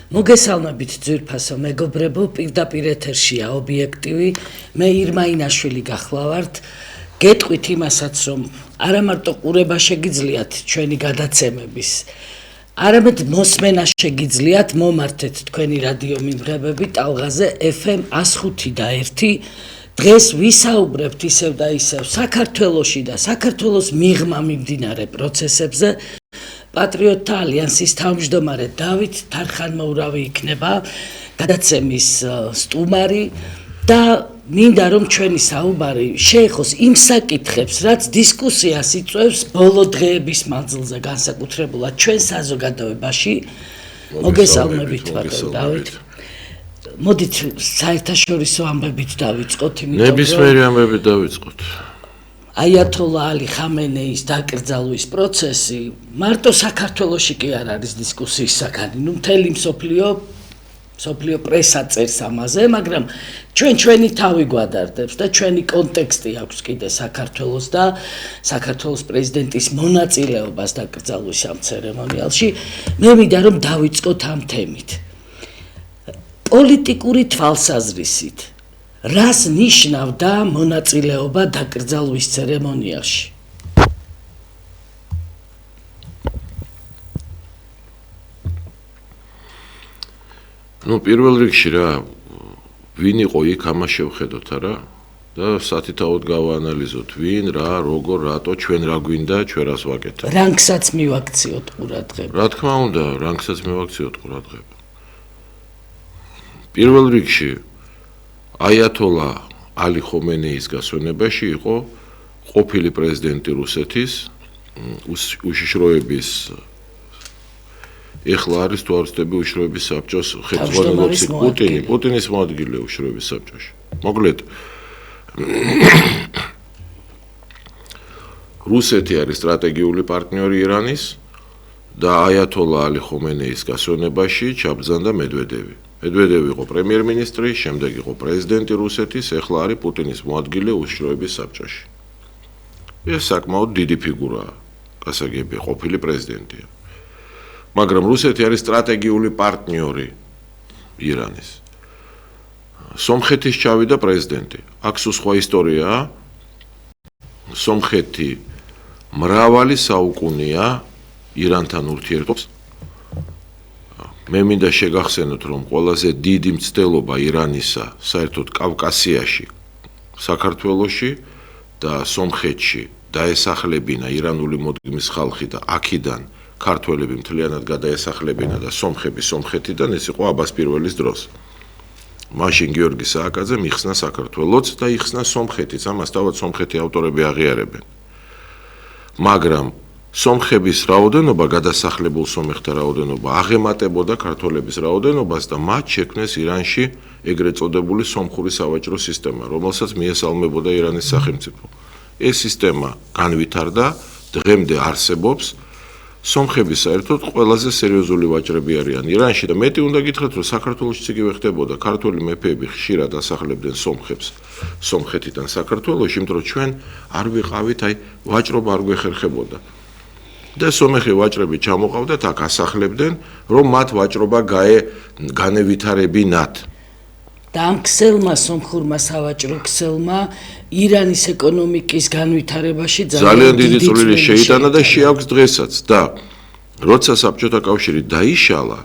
მოგესალმებით ძვირფასო მეგობრებო, პირდაპირ ეთერშია ობიექტივი. მე ირმა ინაშვილი გახლავართ. გეტყვით იმასაც, რომ არა მარტო ყურება შეგიძლიათ ჩვენი გადაცემების, არამედ მოსმენა შეგიძლიათ, მომართეთ თქვენი რადიო მიმღებები ტალღაზე FM 105.1. დღეს ვისაუბრებთ ისევ და ისევ საქართველოში და საქართველოს მიღმა მიმდინარე პროცესებზე. პატრიოტთა ალიანსის თავმჯდომარე დავით თარხანმოურავი იქნება გადაცემის სტუმარი და მინდა რომ ჩვენი საუბარი შეეხოს იმ საკითხებს, რაც დისკუსიას იწვევს ბოლო დღეების მანძილზე განსაკუთრებულად ჩვენ საზოგადოებაში. მოგესალმებით ბატონო დავით. მოდით საერთაშორისო ამბებით დავიწყოთ, იმიტომ რომ ნებისმიერი ამბებით დავიწყოთ. აიათოლა ალი ხამენეის დაკრძალვის პროცესი მარტო საქართველოში კი არ არის დისკუსიის საკანი. მთელი მსოფლიო პრესა წერს ამაზე, მაგრამ ჩვენი თავი გვადარდებს და ჩვენი კონტექსტი აქვს კიდე საქართველოს და საქართველოს პრეზიდენტის მონაწილეობას დაკრძალვის ამ ცერემონიალში. მე მინდა რომ დავიწყოთ ამ თემით. პოლიტიკური თვალსაზრისით რას ნიშნავდა მონაწილეობა დაკრძალვის ცერემონიაში? პირველ რიგში რა, ვინ იყო იქ, ამას შევხედოთ არა და სათითაოდ გავაანალიზოთ, ვინ, რა, როგორ, რატო, ჩვენ რა გვინდა, ჩვენ რას ვაკეთებთ. რანგსაც მივაქციოთ ყურადღება. რა თქმა უნდა, რანგსაც მივაქციოთ ყურადღება. პირველ რიგში აიათოლა ალი ხომენეის გასვენებაში იყო ყოფილი პრეზიდენტი რუსეთის უშიშროების ეხლა არის თუ არ ვცდები უშიშროების საბჭოს ხელმძღვანელობს პუტინის მოადგილე უშიშროების საბჭოში. მოკლედ რუსეთი არის სტრატეგიული პარტნიორი ირანის და აიათოლა ალი ხომენეის გასვენებაში ჩაბრძანდა მედვედევი. მედვედევი იყო პრემიერ-მინისტრი, შემდეგ იყო პრეზიდენტი რუსეთის, ეხლა არის პუტინის მოადგილე უშიშროების საბჭოში. ეს საკმაოდ დიდი ფიგურაა, გასაგებია, ყოფილი პრეზიდენტია. მაგრამ რუსეთი არის სტრატეგიული პარტნიორი ირანის. სომხეთის ჩავიდა პრეზიდენტი. აქ სხვა ისტორიაა. სომხეთი მრავალი საუკუნეა ირანთან ურთიერთობს. მე მინდა შეგახსენოთ, რომ ყველაზე დიდი მცდელობა ირანისა საერთოდ კავკასიაში, საქართველოში და სომხეთში დაესახლებინა ირანული მოდგმის ხალხი და აქედან ქართველები მთლიანად გადაესახლებინა და სომხები სომხეთიდან, ეს იყო აბას პირველის დროს. მაშინ გიორგი სააკაძემ იხსნა საქართველოც და იხსნა სომხეთიც, ამას თავად სომხეთი ავტორები აღიარებენ. მაგრამ სომხების რაოდენობა, გადასახლებულ სომეხთა რაოდენობა აღემატებოდა ქართველების რაოდენობას და მათ შექმნეს ირანში ეგრეთ წოდებული სომხური სავაჭრო სისტემა, რომელსაც მიესალმებოდა ირანის სახელმწიფო. ეს სისტემა განვითარდა, დღემდე არსებობს. სომხები საერთოდ ყველაზე სერიოზული ვაჭრები არიან ირანში და მეტი უნდა გითხრათ, რომ საქართველოშიც იგივე ხდებოდა. ქართველი მეფეები ხშირად ასახლებდნენ სომხებს სომხეთიდან საქართველოში, იმიტომ რომ ჩვენ არ ვიყავით, ვაჭრობა არ გვეხერხებოდა. და სომეხი ვაჭრები ჩამოყავდათ, აქ ასახლებდნენ, რომ მათ ვაჭრობა განევითარებინათ. და ამ ქსელმა, სომხურმა სავაჭრო ქსელმა, ირანის ეკონომიკის განვითარებაში ძალიან დიდი წვლილი შეიტანა და შეაქვს დღესაც. და როცა საბჭოთა კავშირი დაიშალა,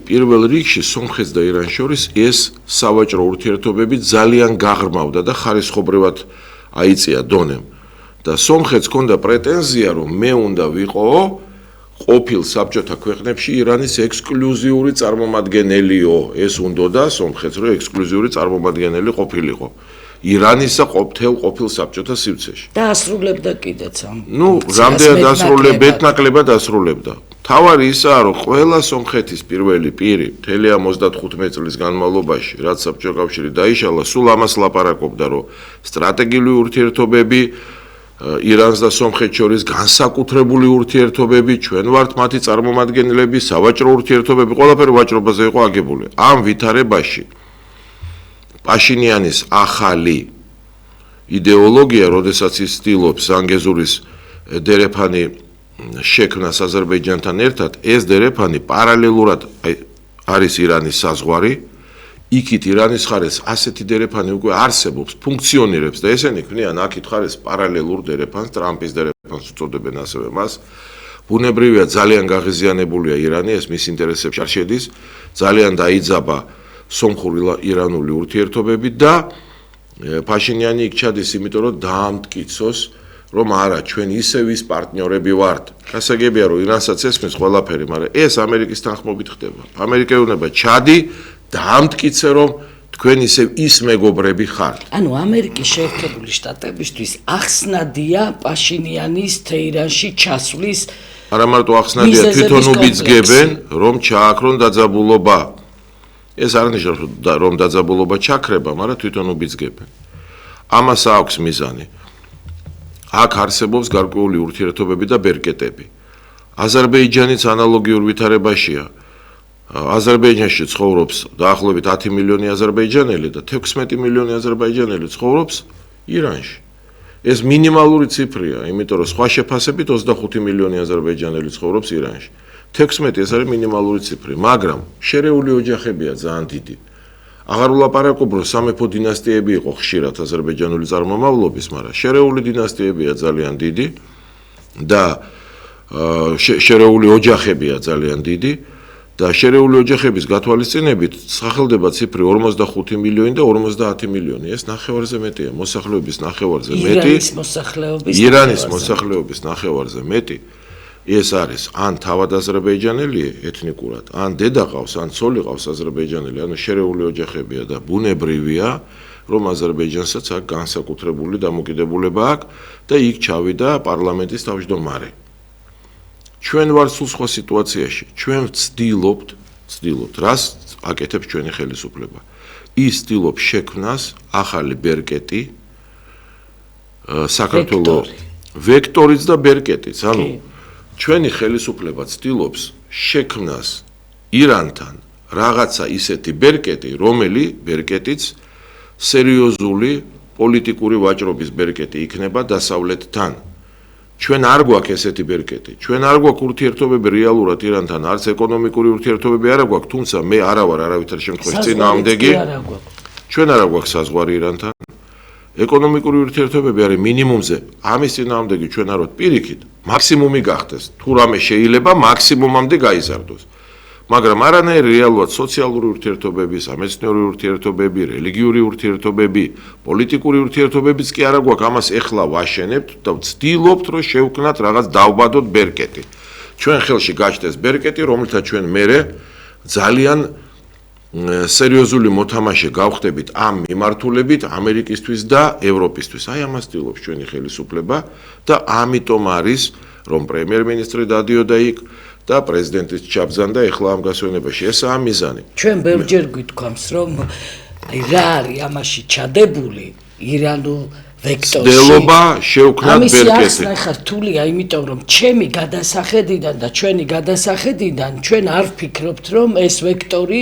პირველ რიგში სომხეთს და ირანს შორის ეს სავაჭრო ურთიერთობები ძალიან გაღრმავდა და ხარისხობრივად აიწია დონემ. და სომხეთს ჰქონდა პრეტენზია, რომ მე უნდა ვიყო ყოფილ საბჭოთა ქვეყნებში ირანის ექსკლუზიური წარმომადგენელიო. ეს უნდოდა სომხეთს, რომ ექსკლუზიური წარმომადგენელი ყოფილიყო ირანისა ყოფილ საბჭოთა სივრცეში. და ასრულებდა კიდეც ამ. რამდენად ასრულებდა, მეტნაკლებად ასრულებდა. თავარი ისაა, რომ ყველა სომხეთის პირველი პირი, მთელი ამ 35 წლის განმავლობაში, რაც საბჭოთა კავშირი დაიშალა, სულ ამას ლაპარაკობდა, რომ სტრატეგიული ურთიერთობები ირანს და სომხეთს შორის განსაკუთრებული ურთიერთობები, ჩვენ ვართ მათი წარმომადგენლები, სავაჭრო ურთიერთობები, ყველაფერი ვაჭრობაზე იყო აგებული. ამ ვითარებაში პაშინიანის ახალი იდეოლოგია, როდესაც ის ცდილობს ზანგეზურის დერეფანი შექმნას აზერბაიჯანთან ერთად, ეს დერეფანი პარალელურად არის ირანის საზღვარი, იქით ირანის მხარეს ასეთი დერეფანი უკვე არსებობს, ფუნქციონირებს და ესენი ქმნიან აქით მხარეს პარალელურ დერეფანს, ტრამპის დერეფანს უწოდებენ ასევე მას. ბუნებრივია ძალიან გაღიზიანებულია ირანი, ეს მის ინტერესებში არ შედის, ძალიან დაიძაბა სომხური ირანული ურთიერთობები და ფაშინიანი იქ ჩადის, იმიტომ რომ დაამტკიცოს, რომ არა, ჩვენ ისევ ის პარტნიორები ვართ. გასაგებია, რომ ირანსაც ესმის ყველაფერი, მაგრამ ეს ამერიკის თანხმობით ხდება. ამერიკა უნდა ჩადი დაამტკიცე, რომ თქვენ ისევ ის მეგობრები ხართ. ანუ ამერიკის შეერთებული შტატებისთვის ახსნადია პაშინიანის თეირანში ჩასვლის არა მარტო ახსნადია, თვითონ უბიძგებენ, რომ ჩააქრონ დაძაბულობა. ეს არ ნიშნავს, რომ დაძაბულობა ჩაქრება, მაგრამ თვითონ უბიძგებენ. ამას აქვს მიზანი. აქ არსებობს გარკვეული ურთიერთობები და ბერკეტები. აზერბაიჯანიც ანალოგიურ ვითარებაშია. აზერბაიჯანში ცხოვრობს დაახლოებით 10 მილიონი აზერბაიჯანელი და 16 მილიონი აზერბაიჯანელი ცხოვრობს ირანში. ეს მინიმალური ციფრია, იმიტომ რომ სხვა შეფასებით 25 მილიონი აზერბაიჯანელი ცხოვრობს ირანში. 16 ეს არის მინიმალური ციფრი, მაგრამ შერეული ოჯახებია ძალიან დიდი. აღარ ვლაპარაკობ, რომ სამეფო დინასტიები იყო ხშირად აზერბაიჯანული წარმომავლობის, მაგრამ შერეული დინასტიებია ძალიან დიდი და შერეული ოჯახებია ძალიან დიდი. და შერეული ოჯახების გათვალისწინებით სახელდება ციფრი 45 მილიონი და 50 მილიონი. ეს ნახევარზე მეტია, მოსახლეობის ნახევარზე მეტი. ირანის მოსახლეობის ნახევარზე მეტი. ეს არის ან თავად აზერბაიჯანელი ეთნიკურად, ან დედა ყავს, ან ცოლი ყავს აზერბაიჯანელი, ანუ შერეული ოჯახებია და ბუნებრივია, რომ აზერბაიჯანსაც აქ განსაკუთრებული დამოკიდებულება აქვს და იქ ჩავიდა პარლამენტის თავმჯდომარე. ჩვენ ვართ სულ სხვა სიტუაციაში. ჩვენ ვცდილობთ, რას აკეთებს ჩვენი ხელისუფლება. ის ცდილობს შექმნას ახალი ბერკეტი საქართველოს ვექტორიც და ბერკეტიც. ანუ ჩვენი ხელისუფლება ცდილობს შექმნას ირანთან რაღაცა ისეთი ბერკეტი, ბერკეტიც სერიოზული პოლიტიკური ვაჭრობის ბერკეტი იქნება დასავლეთთან. ჩვენ არ გვაქვს ესეთი ბერკეტი. ჩვენ არ გვაქვს ურთიერთობები რეალურად ირანთან, არც ეკონომიკური ურთიერთობები არ გვაქვს, თუმცა მე არა ვარ არავითარ შემთხვევაში წინააღმდეგი. ჩვენ არ გვაქვს საზღვარი ირანთან. ეკონომიკური ურთიერთობები არის მინიმუმზე. ამის წინააღმდეგი ჩვენ არ ვართ, პირიქით, მაქსიმუმი გახდეს. თუ რამე შეიძლება მაქსიმუმამდე გაიზარდოს. მაგრამ არანაირი რეალურად სოციალური ურთიერთობები, სამეცნიერო ურთიერთობები, რელიგიური ურთიერთობები, პოლიტიკური ურთიერთობებიც კი არა გვაქვს, ამას ეხლა ვაშენებთ და ვცდილობთ, რომ შევქმნათ რაღაც დავბადოთ ბერკეტი. ჩვენ ხელში გაჩნდეს ბერკეტი, რომელთა ჩვენ მერე ძალიან სერიოზული მოთამაშე გავხდებით ამ მიმართულებით ამერიკისთვის და ევროპისთვის. აი ამას ვცდილობს ჩვენი ხელისუფლება და ამიტომ არის, რომ პრემიერ-მინისტრი დადიოდა იქ და პრეზიდენტის ჩაბზანდა ეხლა ამ გასვენებაში. ესაა მიზანი. ჩვენ ბევრჯერ გვითქვამს, რომ აი რა არის ამაში ჩადებული ირანულ ვექტორში. ცდილობა შევქმნათ ბერკეტი. ამის ახლა რთულია, იმიტომ რომ ჩემი გადასახედიდან და ჩვენი გადასახედიდან ჩვენ არ ვფიქრობთ, რომ ეს ვექტორი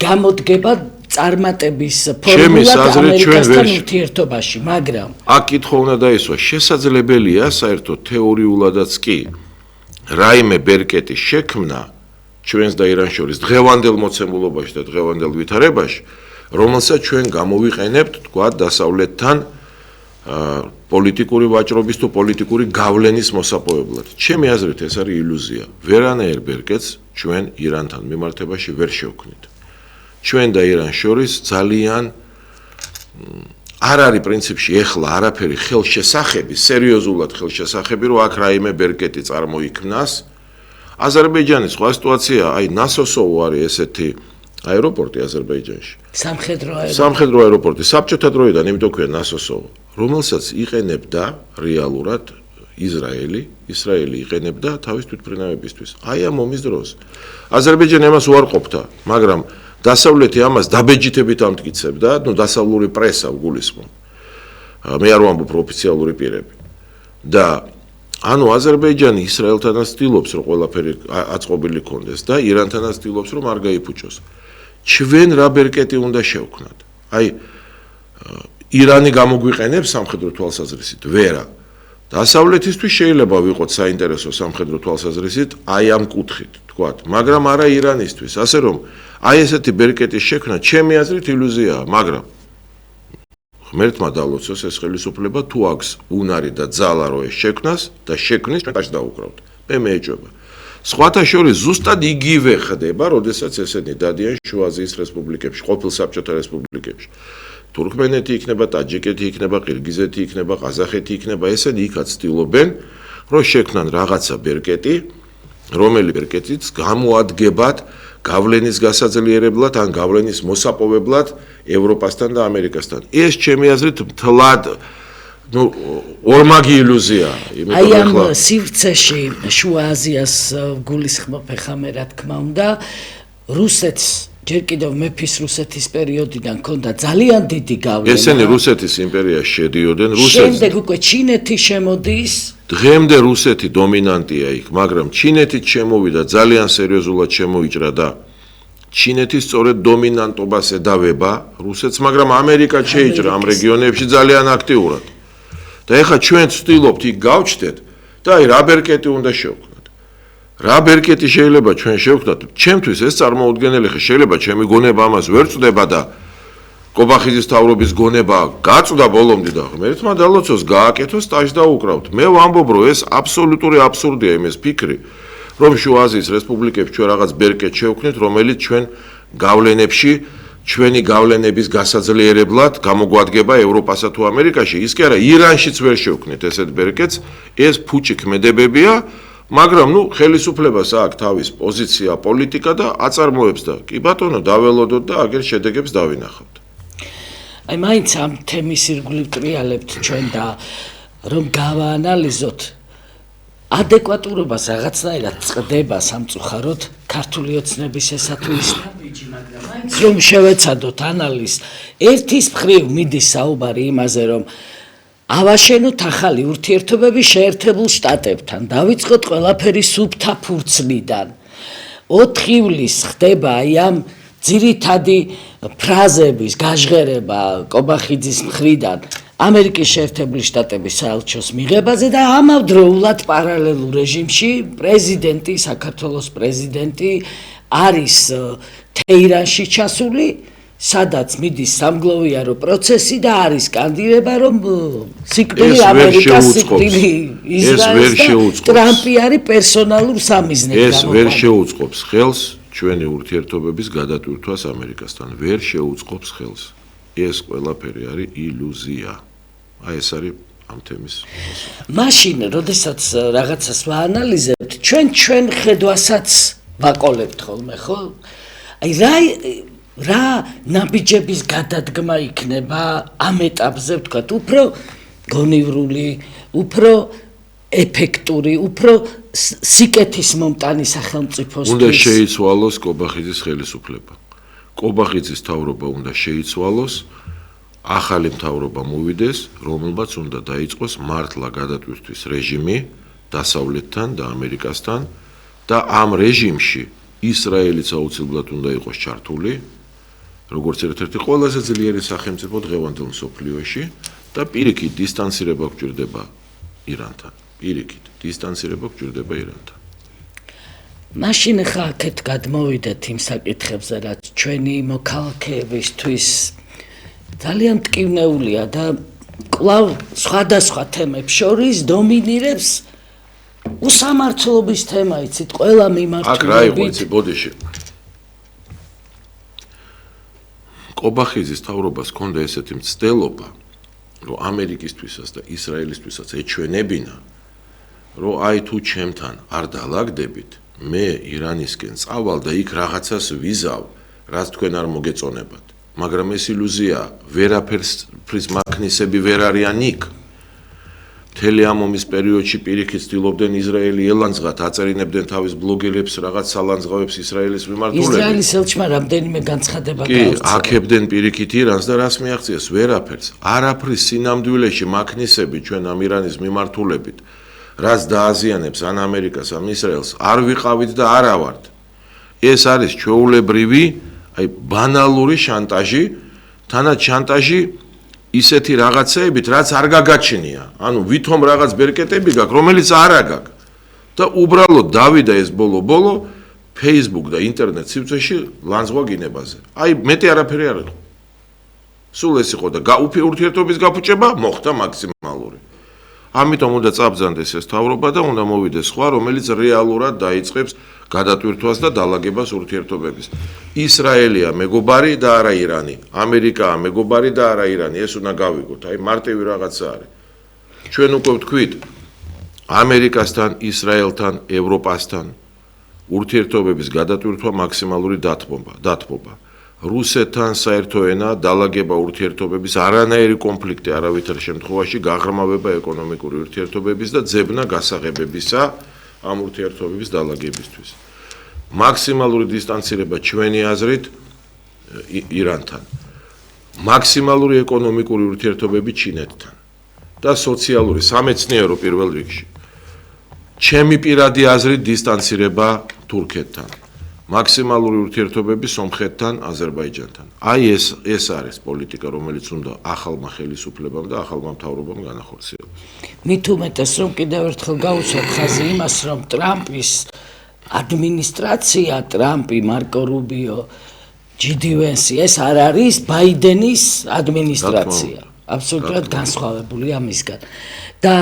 გამოდგება წარმატების ფორმულად ამერიკასთან ურთიერთობაში, მაგრამ აქ კითხვა უნდა დაისვა, შესაძლებელია საერთოდ თეორიულადაც კი რაიმე ბერკეტის შექმნა ჩვენს და ირანს შორის დღევანდელ მოცემულობაში და დღევანდელ ვითარებაში, რომელსაც ჩვენ გამოვიყენებთ, თქვათ, დასავლეთთან პოლიტიკური ვაჭრობის თუ პოლიტიკური გავლენის მოსაპოვებლად. ჩემი აზრით ეს არის ილუზია. ვერანაირ ბერკეტს ჩვენ ირანთან მიმართებაში ვერ შევქმნით. ჩვენ და ირანს შორის ძალიან არ არის პრინციპში ეხლა არაფერი ხელშესახები, სერიოზულად ხელშესახები, რომ აქ რაიმე ბერკეტი წარმოიქმნას. აზერბაიჯანის სხვა სიტუაცია, აი ნასოსოვო არის ესეთი აეროპორტი აზერბაიჯანში. სამხედრო აეროპორტი, საბჭოთა დროიდან, იმიტომ ქვია ნასოსოვო, რომელსაც იყენებდა რეალურად ისრაელი იყენებდა თავის თვითმფრინავებისთვის. აი ამ ომის დროს. აზერბაიჯანი ამას უარყოფდა, მაგრამ დასავლეთი ამას დაბეჯითებით ამტკიცებდა, დასავლური პრესა გულისხმობ. მე არ ვამბობ ოფიციალური პირები. და ანუ აზერბაიჯანი ისრაელთანაც ცდილობს, რომ ყველაფერი აწყობილი კონდეს და ირანთანაც ცდილობს, რომ არ გაიფუჭოს. ჩვენ რა ბერკეტი უნდა შევქმნათ? აი ირანი გამოგვიყენებს სამხედრო თვალსაზრისით, ვერა. დასავლეთისთვის შეიძლება ვიყოთ საინტერესო სამხედრო თვალსაზრისით, აი ამ კუთხით. თქვათ, მაგრამ არა ირანისთვის, ასე რომ აი ესეთი ბერკეტის შექმნა ჩემი აზრით ილუზიაა, მაგრამ ღმერთმა დალოცოს ეს ხელისუფლება თუ აქვს უნარი და ძალა რო ეს შექმნას და შექმნის ჩვენ ტაშ დაუკრავთ. მე მეეჭვება. სხვათა შორის ზუსტად იგივე ხდება, როდესაც ესენი დადიან შუა აზიის რესპუბლიკებში, ყოფილ საბჭოთა რესპუბლიკებში. თურქმენეთი იქნება, ტაჯიკეთი იქნება, ყირგიზეთი იქნება, ყაზახეთი იქნება, ესენი იქაც ცდილობენ, რომ შექმნან რაღაცა ბერკეტი, რომელი ბერკეტიც გამოადგებათ გავლენის გასაძლიერებლად ან გავლენის მოსაპოვებლად ევროპასთან და ამერიკასთან. ეს ჩემი აზრით მთლად ორმაგი ილუზიაა. აი ამ სივრცეში შუა აზიას გულისხმობ ხამე რა თქმა უნდა, რუსეთს ჯერ კიდევ მეფის რუსეთის პერიოდიდან ჰქონდა ძალიან დიდი გავლენა. ესენი რუსეთის იმპერიაში შედიოდნენ, შემდეგ უკვე ჩინეთი შემოდის. დღემდე რუსეთი დომინანტია იქ, მაგრამ ჩინეთიც შემოვიდა, ძალიან სერიოზულად შემოიჭრა და ჩინეთი სწორედ დომინანტობას ედავება რუსეთს, მაგრამ ამერიკაც შეიჭრა ამ რეგიონებში ძალიან აქტიურად. და ეხლა ჩვენ ვცდილობთ იქ გავჩდეთ და აი რა ბერკეტი უნდა შევქმნათ. რა ბერკეტი შეიძლება ჩვენ შევქმნათ? ჩემთვის ეს წარმოუდგენელი ხე შეიძლება ჩემი გონება ამას ვერ წვდება და კობახიძის თავრობის გონება გაწვდა ბოლომდე და ღმერთმა დალოცოს გააკეთოს ტაშ დაუკრავთ. მე ვამბობ რომ ეს აბსოლუტური აბსურდია იმის ფიქრი, რომ შუა აზიის რესპუბლიკებში ჩვენ რაღაც ბერკეტ შევქმნით, რომელიც ჩვენ გავლენებში ჩვენი გავლენების გასაძლიერებლად გამოგვადგება ევროპასა თუ ამერიკაში, ის კი არა ირანშიც ვერ შევქმნით ესეთ ბერკეტს, ეს ფუჭი ქმედებებია, მაგრამ ხელისუფლებას აქვს თავის პოზიცია, პოლიტიკა და აწარმოებს და კი ბატონო დაველოდოთ და აგერ შედეგებს დავინახავთ. აი მაინც ამ თემის ირგვლივ ტრიალებთ ჩვენ და რომ გავაანალიზოთ ადეკვატურობას რაღაცნაირად წდება სამწუხაროდ ქართული ოცნების ესა თუ ის ნაბიჯი, მაგრამ მაინც რომ შევეცადოთ ანალიზს, ერთის მხრივ მიდის საუბარი იმაზე, რომ ავაშენოთ ახალი ურთიერთობები შეერთებულ შტატებთან, დავიწყოთ ყველაფერი სუფთა ფურცლიდან. 4 ივლისს ხდება აი ამ ძირითადი ფრაზების გაჟღერება კობახიძის მხრიდან ამერიკის შეერთებული შტატების საელჩოს მიღებაზე და ამავდროულად პარალელურ რეჟიმში პრეზიდენტი, საქართველოს პრეზიდენტი არის თეირანში ჩასული, სადაც მიდის სამგლოვიარო პროცესი და არის კანდიდატურა, რომ სიკვდილი ამერიკას, სიკვდილი ისრაელს და ტრამპი არის პერსონალურ სამიზნედ. ეს ვერ შეუწყობს ხელს ჩვენი ურთიერთობების გადატვირთვას ამერიკასთან, ვერ შეუწყობს ხელს. ეს ყველაფერი არის ილუზია. აი ეს არის ამ თემის. მაშინ, როდესაც რაღაცას ვაანალიზებთ, ჩვენ ხედვასაც ვაკოლებთ ხოლმე, ხო? აი რა ნაბიჯების გადადგმა იქნება ამ ეტაპზე, ვთქვათ, უფრო გონივრული, უფრო ეფექტური, უფრო სიკეთის მომტანი სახელმწიფოსთვის. უნდა შეიცვალოს კობახიძის ხელისუფლება. კობახიძის თავრობა უნდა შეიცვალოს, ახალი მთავრობა მოვიდეს, რომელმაც უნდა დაიწყოს მართლა გადატვირთვის რეჟიმი დასავლეთთან და ამერიკასთან და ამ რეჟიმში ისრაელიც აუცილებლად უნდა იყოს ჩართული, როგორც ერთ-ერთი ყველაზე ძლიერი სახელმწიფო დღევანდელ მსოფლიოში და პირიქით დისტანცირება გვჭირდება ირანთან. პირიქით დისტანცირება გვჭირდება ირანთან. მაშინ ხა აქეთ გადმოვიდეთ იმ საკითხებზე, რაც ჩვენი მოქალაქეებისთვის ძალიან მტკივნეულია და კვლავ სხვადასხვა თემებს შორის დომინირებს უსამართლობის თემა, იცით, ყველა მიმართულებით. აქ რა იყო, იცი, ბოდიში. კობახიძის თავრობას ჰქონდა ესეთი მცდელობა, რომ ამერიკისთვისაც და ისრაელისთვისაც ეჩვენებინა, რომ აი თუ ჩემთან არ დალაგდებით, მე ირანისკენ წავალ და იქ რაღაცას ვიზავ, რაც თქვენ არ მოგეწონებათ. მაგრამ ეს ილუზია, ვერაფერს მაქნისები ვერ არიან იქ. მთელი ამ ომის პერიოდში პირიქით ცდილობდნენ ისრაელი ელანძღათ, აწერინებდნენ თავის ბლოგერებს რაღაც სალანძღავებს ისრაელის მიმართულებით. ისრაელის ელჩმა რამდენიმე განცხადება გაუწია. კი, აქებდნენ პირიქით ირანს და რას მიაღწიეს? ვერაფერს. არაფრის სინამდვილეში მაქნისები ჩვენ ამ ირანის მიმართულებით, რაც დააზიანებს ან ამერიკას, ან ისრაელს, არ ვიყავით და არა ვართ. ეს არის ჩვეულებრივი, აი ბანალური შანტაჟი, თანაც შანტაჟი ისეთი რაღაცეებით, რაც არ გაგაჩნია. ანუ ვითომ რაღაც ბერკეტები გაქვს, რომელიც არ აგაკ. და უბრალოდ დავიდა ეს ბოლო-ბოლო Facebook და ინტერნეტ სივრცეში ლანძღვა გინებაზე. აი მეტი არაფერი არ იყო. სულ ეს იყო და ურთიერთობის გაფუჭება მოხდა მაქსიმალური. ამიტომ უნდა წაბრძანდეს ეს თავრობა და უნდა მოვიდეს სხვა, რომელიც რეალურად დაიწყებს გადატვირთვას და დალაგებას ურთიერთობების. ისრაელია მეგობარი და არა ირანი, ამერიკაა მეგობარი და არა ირანი, ეს უნდა გავიგოთ. აი მარტივი რაღაცა არის. ჩვენ უკვე ვთქვით ამერიკასთან, ისრაელთან, ევროპასთან ურთიერთობების გადატვირთვა მაქსიმალური დათმობა. რუსეთთან საერთო ენა, დალაგება ურთიერთობების, არანაირი კონფლიქტი არავითარ შემთხვევაში, გაღრმავება ეკონომიკური ურთიერთობების და ძებნა გასაღებებისა ამ ურთიერთობების დალაგებისთვის. მაქსიმალური დისტანცირება ჩვენი აზრით ირანთან. მაქსიმალური ეკონომიკური ურთიერთობები ჩინეთთან და სოციალური, სამეცნიერო პირველ რიგში. ჩემი პირადი აზრით დისტანცირება თურქეთთან. მაქსიმალური ურთიერთობები სომხეთთან, აზერბაიჯანთან. აი ეს არის პოლიტიკა, რომელიც უნდა ახალმა ხელისუფლებამ და ახალმა მთავრობამ განახორციელოს. მით უმეტეს რომ კიდევ ერთხელ გავუსვათ ხაზი იმას, რომ ტრამპის ადმინისტრაცია, ტრამპი, მარკო რუბიო, ჯიდი ვენსი, ეს არ არის ბაიდენის ადმინისტრაცია. აბსოლუტურად განსხვავებულია მისგან. და